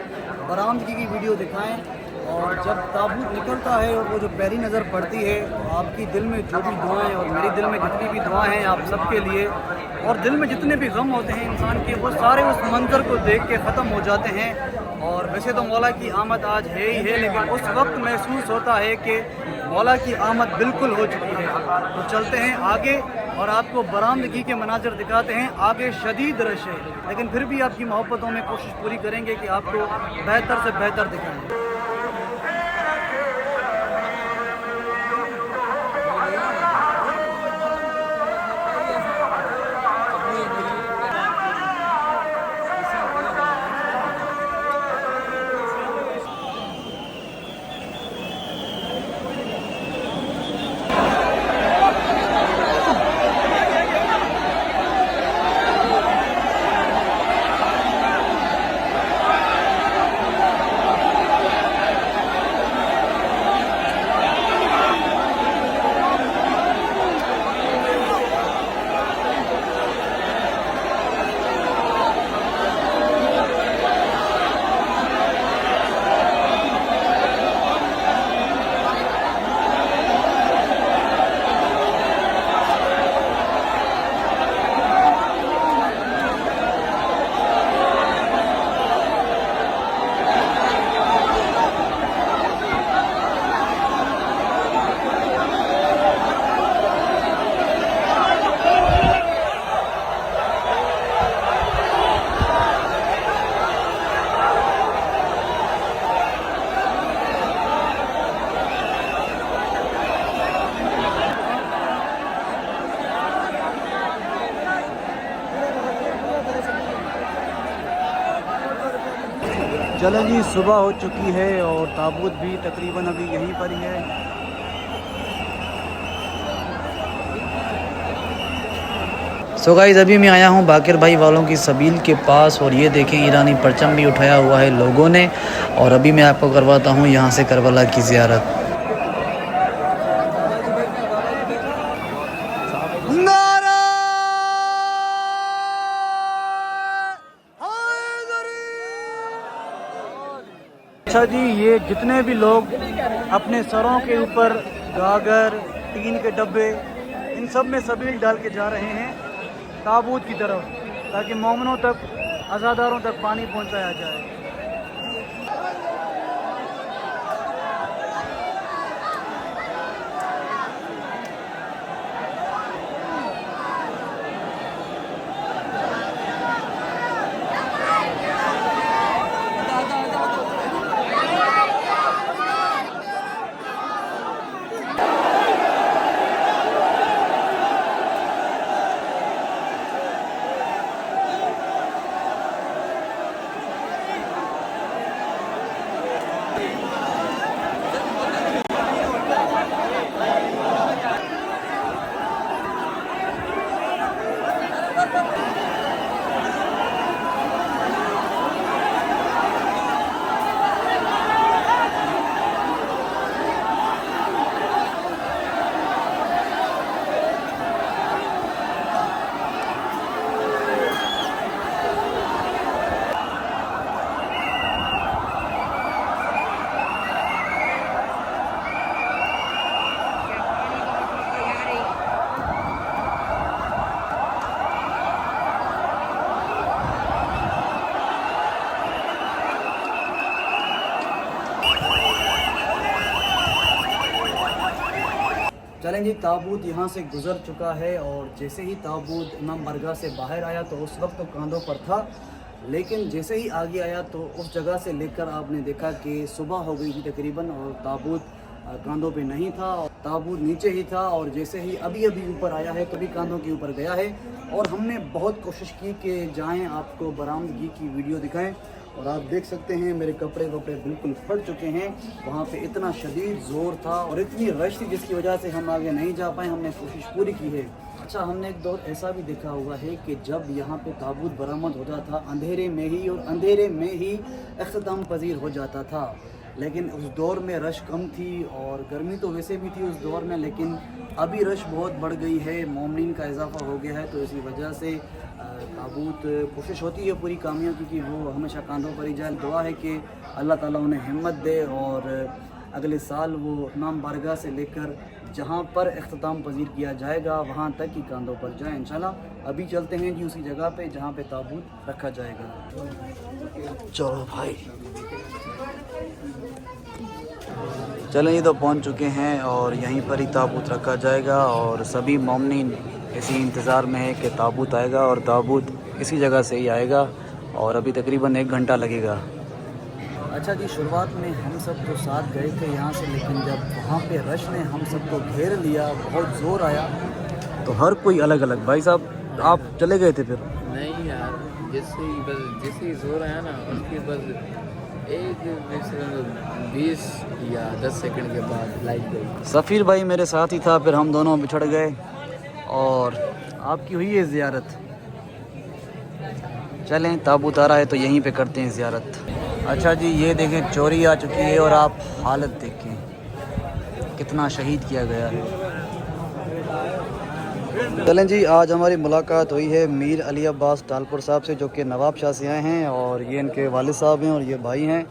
برآمدگی کی ویڈیو دکھائیں. اور جب تابوت نکلتا ہے اور وہ جو پیری نظر پڑتی ہے، آپ کی دل میں جو بھی دعائیں اور میری دل میں جتنی بھی دعائیں ہیں آپ سب کے لیے، اور دل میں جتنے بھی غم ہوتے ہیں انسان کے، وہ سارے اس منظر کو دیکھ کے ختم ہو جاتے ہیں. اور ویسے تو مولا کی آمد آج ہے ہی ہے، لیکن اس وقت محسوس ہوتا ہے کہ مولا کی آمد بالکل ہو چکی ہے. تو چلتے ہیں آگے اور آپ کو برآمدگی کے مناظر دکھاتے ہیں. آگے شدید رش ہے، لیکن پھر بھی آپ کی محبتوں میں کوشش پوری کریں گے کہ آپ کو بہتر سے بہتر دکھائیں. چلیں جی، صبح ہو چکی ہے اور تابوت بھی تقریباً ابھی یہیں پر ہی ہے. سو گائز، ابھی میں آیا ہوں باقر بھائی والوں کی سبیل کے پاس، اور یہ دیکھیں ایرانی پرچم بھی اٹھایا ہوا ہے لوگوں نے. اور ابھی میں آپ کو کرواتا ہوں یہاں سے کربلا کی زیارت. اچھا جی، یہ جتنے بھی لوگ اپنے سروں کے اوپر گاگر، ٹین کے ڈبے، ان سب میں سبیل ڈال کے جا رہے ہیں تابوت کی طرف، تاکہ مومنوں تک، عزاداروں تک پانی پہنچایا جائے. چلیں جی، تابوت یہاں سے گزر چکا ہے، اور جیسے ہی تابوت امام بارگاہ سے باہر آیا تو اس وقت تو کاندھوں پر تھا، لیکن جیسے ہی آگے آیا تو اس جگہ سے لے کر آپ نے دیکھا کہ صبح ہو گئی تھی تقریباً، اور تابوت کاندھوں پہ نہیں تھا، اور تابوت نیچے ہی تھا. اور جیسے ہی ابھی اوپر آیا ہے، کبھی کاندھوں کے اوپر گیا ہے، اور ہم نے بہت کوشش کی کہ جائیں آپ کو برآمدگی کی ویڈیو دکھائیں. اور آپ دیکھ سکتے ہیں میرے کپڑے بالکل پھٹ چکے ہیں. وہاں پہ اتنا شدید زور تھا اور اتنی رش تھی جس کی وجہ سے ہم آگے نہیں جا پائے. ہم نے کوشش پوری کی ہے अच्छा, हमने एक दौर ऐसा भी देखा हुआ है कि जब यहाँ पे ताबूत बरामद होता था अंधेरे में ही, और अंधेरे में ही इख्तिताम पजीर हो जाता था। लेकिन उस दौर में रश कम थी और गर्मी तो वैसे भी थी उस दौर में, लेकिन अभी रश बहुत बढ़ गई है, मोमिनीन का इजाफा हो गया है। तो इसी वजह से ताबूत कोशिश होती है पूरी कामयाबी की वो हमेशा कांधों पर ही जाए। दुआ है कि अल्लाह ताला उन्हें हिम्मत दे और अगले साल वो इमाम बारगाह से लेकर जहाँ पर इख्तिताम पजीर किया जाएगा वहाँ तक ही कांधों पर जाए इंशाल्लाह। अभी चलते हैं जी उसी जगह पे जहाँ पे ताबूत रखा जाएगा। चलो भाई, चलें, ये तो पहुँच चुके हैं और यहीं पर ही ताबूत रखा जाएगा और सभी मोमिनीन इसी इंतज़ार में है कि ताबूत आएगा और ताबूत इसी जगह से ही आएगा और अभी तकरीबन 1 घंटा लगेगा। अच्छा जी, शुरुआत में हम सब तो साथ गए थे यहाँ से, लेकिन जब वहाँ पे रश ने हम सबको घेर लिया, बहुत ज़ोर आया, तो हर कोई अलग अलग। भाई साहब आप चले गए थे फिर? नहीं यार, जैसे ही जोर आया ना उसके बस एक 20 या 10 सेकंड के बाद लाइट गई। सफ़ीर भाई मेरे साथ ही था, फिर हम दोनों बिछड़ गए और आपकी हुई है ज़ियारत। चलें, ताबूत आ रहा है तो यहीं पे करते हैं ज़ियारत। अच्छा जी, ये देखें चोरी आ चुकी है और आप हालत देखें कितना शहीद किया गया है। चलें जी, आज हमारी मुलाकात हुई है मीर अली अब्बास टालपुर साहब से, जो कि नवाब शाह से आए हैं और ये इनके वालिद साहब हैं और ये भाई हैं।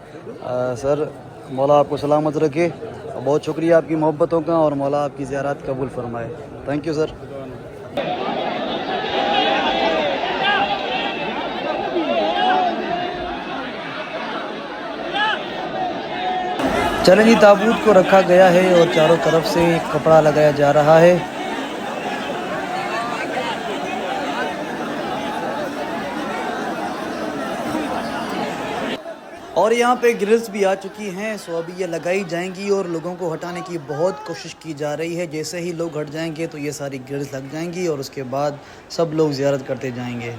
सर, मौला आपको सलामत रखे, बहुत शुक्रिया आपकी मोहब्बतों का और मौला आपकी ज़ियारत कबूल फरमाए। Thank you sir. चलें जी, ताबूत को रखा गया है और चारों तरफ से कपड़ा लगाया जा रहा है। और यहाँ पे ग्रिल्स भी आ चुकी हैं, सो अभी ये लगाई जाएंगी और लोगों को हटाने की बहुत कोशिश की जा रही है। जैसे ही लोग हट जाएंगे तो ये सारी ग्रिल्स लग जाएंगी और उसके बाद सब लोग ज़ियारत करते जाएंगे।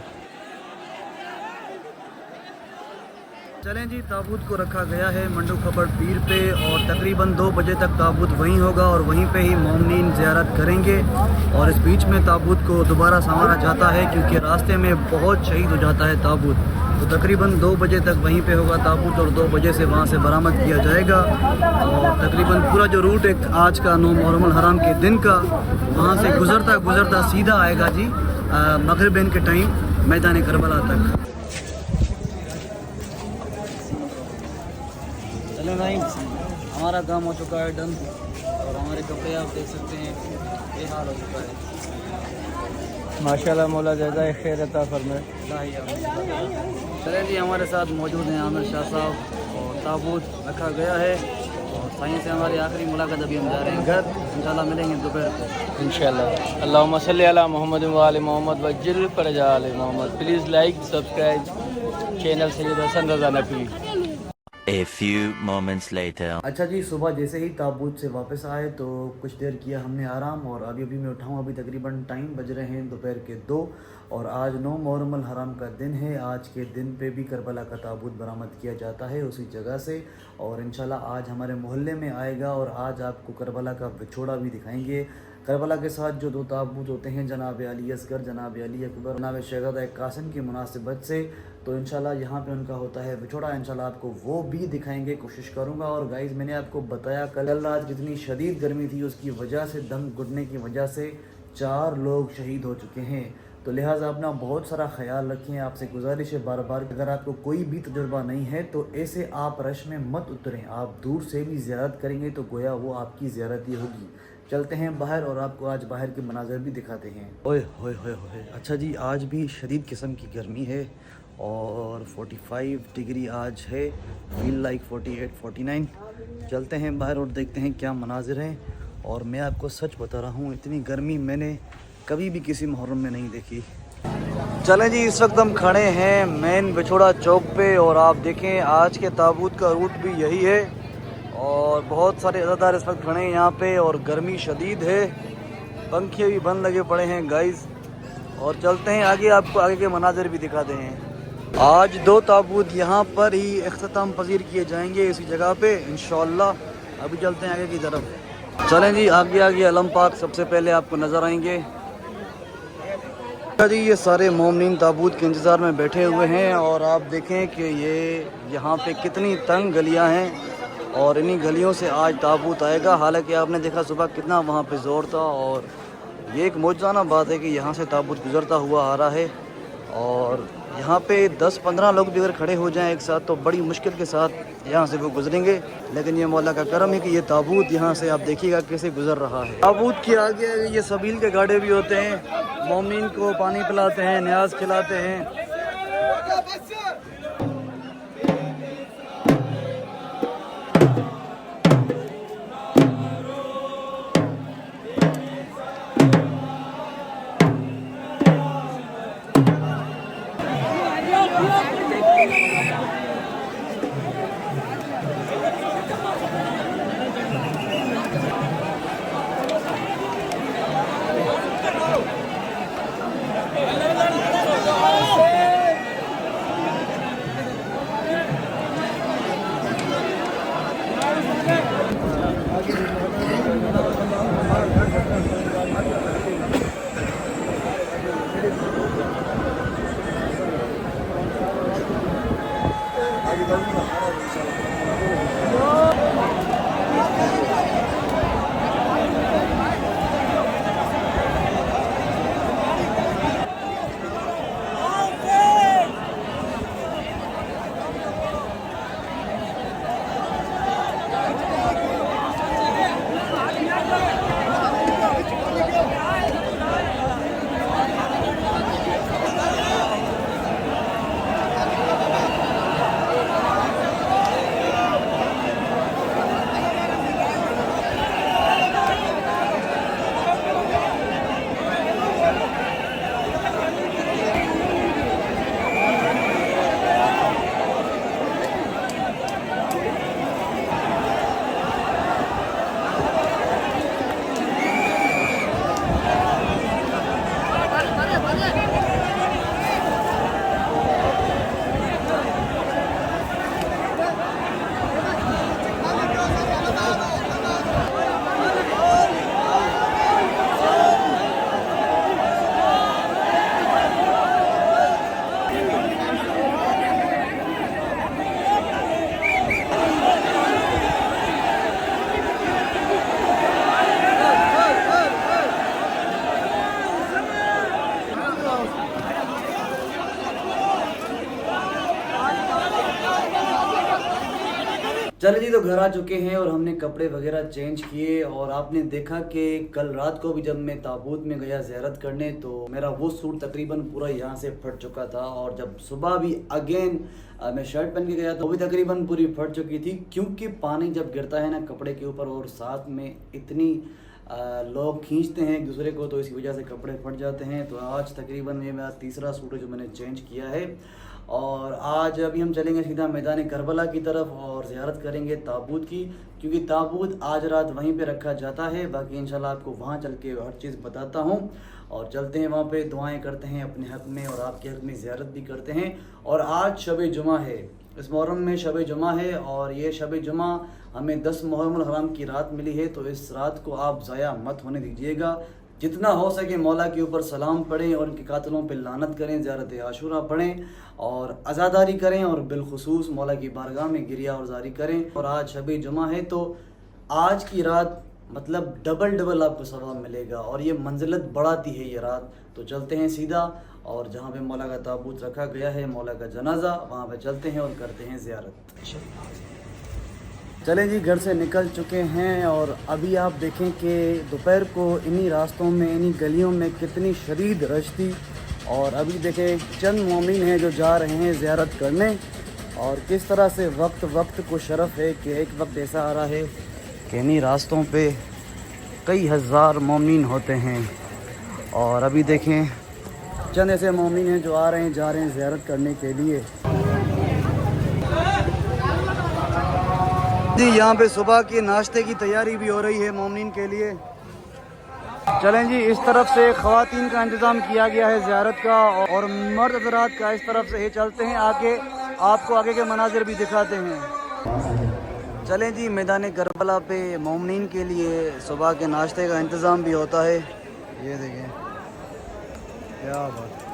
चलें जी, ताबूत को रखा गया है मंडू खबर पीर पे और तकरीबन 2 बजे तक ताबूत वहीं होगा और वहीं पे ही मोमिनीन ज़ियारत करेंगे। और इस बीच में ताबूत को दोबारा संवारा जाता है क्योंकि रास्ते में बहुत शहीद हो जाता है ताबूत। तो तकरीबन 2 बजे तक वहीं पे होगा ताबूत और 2 बजे से वहाँ से बरामद किया जाएगा। और तकरीबन पूरा जो रूट एक आज का 9 मुहर्रम हराम के दिन का वहाँ से गुज़रता सीधा आएगा जी मगरिब के टाइम मैदान करबला तक। चलो भाई, हमारा काम हो चुका है डन और हमारे कपड़े आप देख सकते हैं ये हाल हो चुका है। माशाल्लाह, मौला ज़्यादा खैर अता फरमाए। चले जी, हमारे साथ मौजूद हैं आमिर शाह साहब और ताबूत रखा गया है और साईं से हमारी आखिरी मुलाकात। अभी हम जा रहे हैं घर, इंशाल्लाह मिलेंगे दोपहर को इंशाल्लाह। अल्लाहुम्मा सल्ली अला मोहम्मद व आले मोहम्मद वज्जिल फरजा आले मोहम्मद। Please like subscribe channel Syed Hasan Raza Naqvi. A few moments later. अच्छा जी, सुबह जैसे ही ताबूत से वापस आए तो कुछ देर किया हमने आराम और अभी मैं उठाऊँ। अभी तकरीबन टाइम बज रहे हैं दोपहर के 2 और आज 9 मुहर्रम हराम का दिन है। आज के दिन पे भी करबला का ताबूत बरामद किया जाता है उसी जगह से और इंशाल्लाह आज हमारे मोहल्ले में आएगा और आज आपको करबला का विछोड़ा भी दिखाएंगे। करबला के साथ जो 2 ताबूत होते हैं, जनाब अली असगर, जनाब अली अकबर, जनाब शहज़ादा कासिम की मुनासिबत से, तो इंशाल्लाह यहाँ पे उनका होता है विछोड़ा। इंशाल्लाह आपको वो भी दिखाएंगे, कोशिश करूँगा। और गाइज़, मैंने आपको बताया कल रात कितनी शदीद गर्मी थी, उसकी वजह से दम घुटने की वजह से 4 लोग शहीद हो चुके हैं। तो लिहाजा अपना बहुत सारा ख्याल रखें। आपसे गुजारिश है बार बार, अगर आपको कोई भी तजुर्बा नहीं है तो ऐसे आप रश में मत उतरें। आप दूर से भी ज़ियारत करेंगे तो गोया वो आपकी ज़ियारत ही होगी। चलते हैं बाहर और आपको आज बाहर के मनाज़र भी दिखाते हैं। ओए होए होए होए। अच्छा जी, आज भी शदीद किस्म की गर्मी है और 45 डिग्री आज है, फील लाइक 48 49। चलते हैं बाहर और देखते हैं क्या मनाजिर हैं। और मैं आपको सच बता रहा हूँ, इतनी गर्मी मैंने कभी भी किसी मुहर्रम में नहीं देखी। चलें जी, इस वक्त हम खड़े हैं मेन विछोड़ा चौक पे और आप देखें आज के ताबूत का रूट भी यही है और बहुत सारे अज़ादार इस वक्त खड़े हैं यहाँ पे और गर्मी शदीद है, पंखे भी बंद लगे पड़े हैं गाइस। और चलते हैं आगे, आपको आगे के मनाजिर भी दिखाते हैं। आज 2 ताबूत यहाँ पर ही इख्तिताम पजीर किए जाएंगे इसी जगह पे इंशाअल्लाह। अभी चलते हैं आगे की तरफ। चलें जी, आगे अलम पाक सबसे पहले आपको नज़र आएंगे। جی یہ سارے مومنین تابوت کے انتظار میں بیٹھے ہوئے ہیں اور آپ دیکھیں کہ یہ یہاں پہ کتنی تنگ گلیاں ہیں اور انہی گلیوں سے آج تابوت آئے گا. حالانکہ آپ نے دیکھا صبح کتنا وہاں پہ زور تھا اور یہ ایک معجزانہ بات ہے کہ یہاں سے تابوت گزرتا ہوا آ رہا ہے. اور یہاں پہ 10-15 لوگ بھی اگر کھڑے ہو جائیں ایک ساتھ تو بڑی مشکل کے ساتھ یہاں سے وہ گزریں گے. لیکن یہ مولا کا کرم ہے کہ یہ تابوت یہاں سے آپ دیکھیے گا کیسے گزر رہا ہے. تابوت کے آگے یہ سبیل کے گاڑے بھی ہوتے ہیں, مومنین کو پانی پلاتے ہیں, نیاز کھلاتے ہیں. چلے جی تو گھر آ چکے ہیں اور ہم نے کپڑے وغیرہ چینج کیے اور آپ نے دیکھا کہ کل رات کو بھی جب میں تابوت میں گیا زیارت کرنے تو میرا وہ سوٹ تقریباً پورا یہاں سے پھٹ چکا تھا اور جب صبح بھی اگین میں شرٹ پہن کے گیا تو وہ بھی تقریباً پوری پھٹ چکی تھی کیونکہ پانی جب گرتا ہے نا کپڑے کے اوپر اور ساتھ میں اتنی لوگ کھینچتے ہیں ایک دوسرے کو تو اسی وجہ سے کپڑے پھٹ جاتے ہیں. تو آج تقریباً یہ میرا تیسرا سوٹ ہے جو میں نے چینج کیا ہے اور آج ابھی ہم چلیں گے سیدھا میدان کربلا کی طرف اور زیارت کریں گے تابوت کی کیونکہ تابوت آج رات وہیں پہ رکھا جاتا ہے. باقی انشاءاللہ آپ کو وہاں چل کے ہر چیز بتاتا ہوں اور چلتے ہیں وہاں پہ دعائیں کرتے ہیں اپنے حق میں اور آپ کے حق میں زیارت بھی کرتے ہیں. اور آج شب جمعہ ہے, اس محرم میں شب جمعہ ہے اور یہ شب جمعہ ہمیں 10 محرم الحرام کی رات ملی ہے تو اس رات کو آپ ضائع مت ہونے دیجیے گا. جتنا ہو سکے مولا کے اوپر سلام پڑھیں اور ان کے قاتلوں پہ لعنت کریں, زیارت عاشورہ پڑھیں اور عزاداری کریں اور بالخصوص مولا کی بارگاہ میں گریہ اور زاری کریں. اور آج شب جمعہ ہے تو آج کی رات مطلب ڈبل آپ کو ثواب ملے گا اور یہ منزلت بڑھاتی ہے یہ رات. تو چلتے ہیں سیدھا اور جہاں پہ مولا کا تابوت رکھا گیا ہے, مولا کا جنازہ, وہاں پہ چلتے ہیں اور کرتے ہیں زیارت. چلیں جی گھر سے نکل چکے ہیں اور ابھی آپ دیکھیں کہ دوپہر کو انہی راستوں میں انہی گلیوں میں کتنی شدید رش تھی اور ابھی دیکھیں چند مومن ہیں جو جا رہے ہیں زیارت کرنے اور کس طرح سے وقت کو شرف ہے کہ ایک وقت ایسا آ رہا ہے کہ انہی راستوں پہ کئی ہزار مومن ہوتے ہیں. اور ابھی دیکھیں چند ایسے مومن ہیں جو آ رہے ہیں جا رہے ہیں زیارت کرنے کے لیے. جی یہاں پہ صبح کے ناشتے کی تیاری بھی ہو رہی ہے مومنین کے لیے. چلیں جی اس طرف سے خواتین کا انتظام کیا گیا ہے زیارت کا اور مرد حضرات کا اس طرف سے. چلتے ہیں آگے, آپ کو آگے کے مناظر بھی دکھاتے ہیں. چلیں جی میدان کربلا پہ مومنین کے لیے صبح کے ناشتے کا انتظام بھی ہوتا ہے. یہ دیکھیں क्या बात।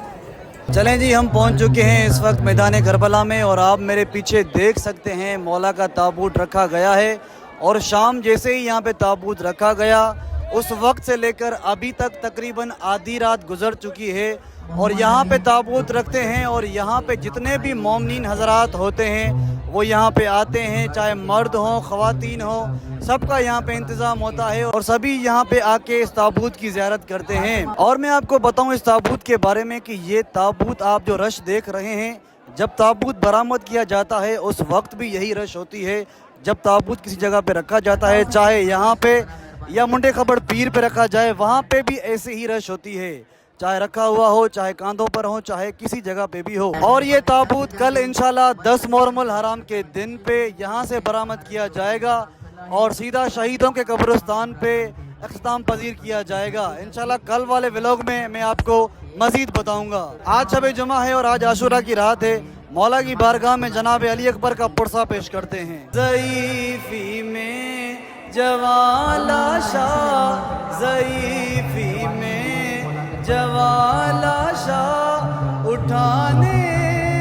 चलें जी, हम पहुंच चुके हैं इस वक्त मैदान करबला में और आप मेरे पीछे देख सकते हैं मौला का ताबूत रखा गया है। और शाम जैसे ही यहाँ पे ताबूत रखा गया उस वक्त से लेकर अभी तक तकरीबन आधी रात गुजर चुकी है और यहाँ पे ताबूत रखते हैं और यहाँ पे जितने भी मोमिनीन हजरात होते हैं वो यहाँ पे आते हैं, चाहे मर्द हो ख़वातीन हो, सबका यहाँ पे इंतज़ाम होता है और सभी यहाँ पे आके इस ताबूत की ज़ियारत करते हैं। और मैं आपको बताऊँ इस ताबूत के बारे में कि ये ताबूत आप जो रश देख रहे हैं, जब ताबूत बरामद किया जाता है उस वक्त भी यही रश होती है। जब ताबूत किसी जगह पे रखा जाता है, चाहे यहाँ पे या मुंडे खबड़ पीर पे रखा जाए, वहाँ पे भी ऐसे ही रश होती है, चाहे रखा हुआ हो, चाहे कांधों पर हो, चाहे किसी जगह पे भी हो। और ये ताबूत कल इंशाल्लाह 10 मुहर्रम हराम के दिन पे यहाँ से बरामद किया जाएगा और सीधा शहीदों के कब्रिस्तान पे इख्तिताम पजीर किया जाएगा इंशाल्लाह। कल वाले व्लॉग में मैं आपको मजीद बताऊंगा। आज शब जुमा है और आज आशूरा की रात है। मौला की बारगाह में जनाब अली अकबर का पुरसा पेश करते हैं। ज़ईफ़ी में जवाला शाह, ज़ईफ़ी में जवाला शाह, उठाने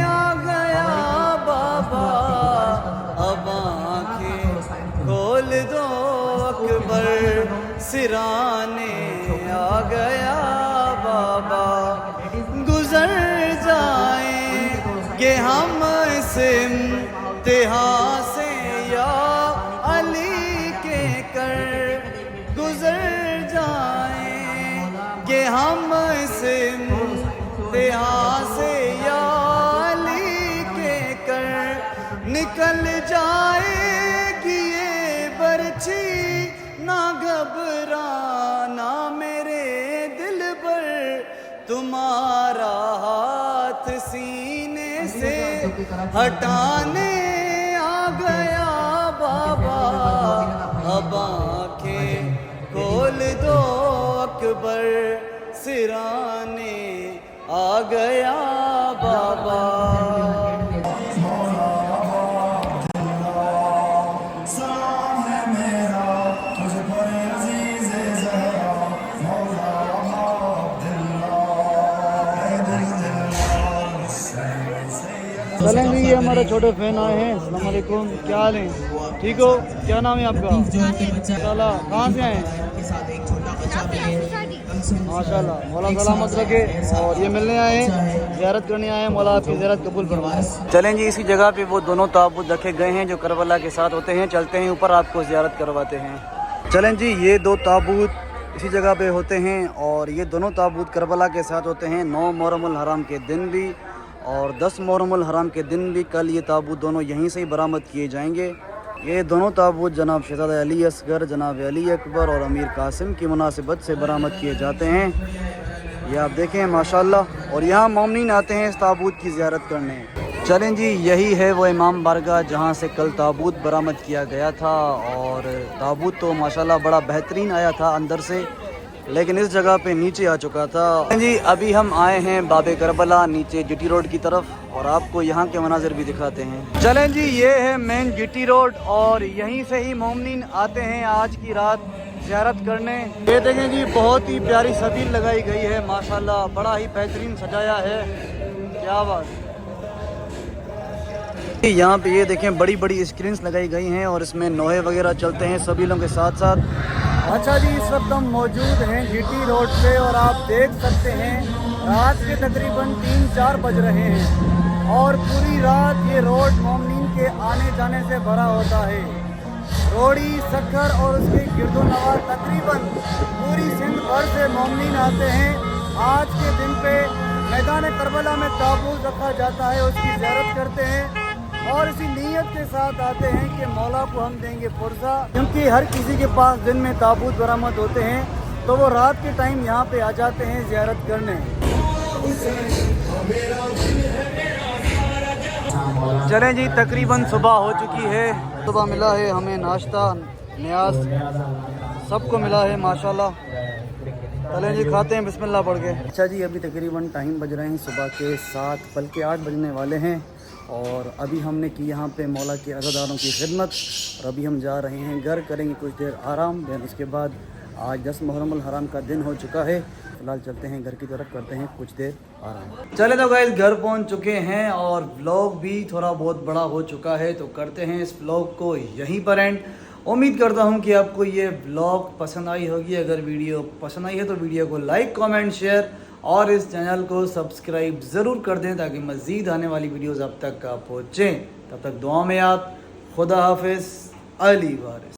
आ गया बाबा, अब आँखें खोल दो अकबर, सिराने आ गया बाबा। गुजर जाएंगे हम इस इम्तिहान से या अली के कर, गुजर जाएंगे हम इस इम्तिहान से या अली के कर। निकल जाएगी ये बरछी, ना घबराना मेरे दिल पर, तुम्हारा हाथ सीने से हटाने आ गया बाबा, अब आँखें खोल दो अकबर, सिराने आ गया बाबा। चलें जी, ये हमारे छोटे फैन आए हैं। अस्सलाम वालेकुम, क्या हाल है? ठीक हो? क्या नाम है आपका? माशाल्लाह, कहाँ से आए हैं? माशाल्लाह, मौला सलामत रखे। और ये मिलने आए हैं, ज़ियारत करने आए हैं, मौला आपकी ज़ियारत कबूल फरमाए। चलें जी, इसी जगह पे वो दोनों ताबूत रखे गए हैं जो करबला के साथ होते हैं। चलते हैं ऊपर, आपको ज़ियारत करवाते हैं। चलें जी, ये दो ताबूत इसी जगह पे होते हैं और ये दोनों ताबूत करबला के साथ होते हैं 9 मुहर्रम हराम के दिन भी और 10 मुहर्रम हराम के दिन भी। कल ये ताबूत दोनों यहीं से ही बरामद किए जाएंगे। ये दोनों ताबूत जनाब शहज़ादा अली असगर, जनाब अली अकबर और अमीर कासिम की मुनासिबत से बरामद किए जाते हैं। ये आप देखें माशाल्लाह। और यहाँ मोमिनीन आते हैं इस ताबूत की ज़ियारत करने। चलें जी, यही है वो इमाम बारगाह जहाँ से कल ताबूत बरामद किया गया था और ताबूत तो माशाल्लाह बड़ा बेहतरीन आया था अंदर से, लेकिन इस जगह पे नीचे आ चुका था। जी, अभी हम आए हैं बाबे करबला नीचे जीटी रोड की तरफ और आपको यहाँ के मनाजिर भी दिखाते हैं। चलें जी, ये है मेन जीटी रोड और यहीं से ही मोमिनीन आते हैं आज की रात ज़ियारत करने। ये देखें जी, बहुत ही प्यारी सबील लगाई गई है माशाल्लाह, बड़ा ही बेहतरीन सजाया है, क्या बात। यहाँ पे ये देखें बड़ी बड़ी स्क्रीन्स लगाई गई हैं और इसमें नोहे वगैरह चलते हैं सबीलों के साथ साथ। अच्छा जी, इस वक्त हम मौजूद हैं जीटी रोड पे और आप देख सकते हैं रात के तकरीबन 3-4 बज रहे हैं और पूरी रात ये रोड मोमिनीन के आने जाने से भरा होता है। रोड़ी, सक्कर और उसके गिरदोनवार तकरीबन पूरी सिंध भर से मोमिनीन आते हैं। आज के दिन पे मैदान करबला में ताबूत रखा जाता है, उसकी ज़ियारत करते हैं और इसी नीयत के साथ आते हैं कि मौला को हम देंगे पुरसा, क्योंकि हर किसी के पास दिन में ताबूत बरामद होते हैं तो वो रात के टाइम यहाँ पे आ जाते हैं ज़ियारत करने। चलें जी, तकरीबन सुबह हो चुकी है। सुबह मिला है हमें नाश्ता, न्याज सबको मिला है माशाल्लाह। चलें जी, खाते हैं बिस्मिल्लाह पढ़ के। अच्छा जी, अभी तकरीबन टाइम बज रहे हैं सुबह के 7 बल्कि 8 बजने वाले हैं और अभी हमने की यहाँ पे मौला के अज़ादारों की खिदमत और अभी हम जा रहे हैं घर, करेंगे कुछ देर आराम, देन उसके बाद آج 10 محرم الحرام کا دن ہو چکا ہے. فی الحال چلتے ہیں گھر کی طرف, کرتے ہیں کچھ دیر آرام. چلے تو گائز گھر پہنچ چکے ہیں اور ولاگ بھی تھوڑا بہت بڑا ہو چکا ہے, تو کرتے ہیں اس ولاگ کو یہیں پر اینڈ. امید کرتا ہوں کہ آپ کو یہ ولاگ پسند آئی ہوگی. اگر ویڈیو پسند آئی ہے تو ویڈیو کو لائک, کامنٹ, شیئر اور اس چینل کو سبسکرائب ضرور کر دیں تاکہ مزید آنے والی ویڈیوز اب تک پہنچیں. تب تک دعا میں یاد. خدا حافظ. علی وارث.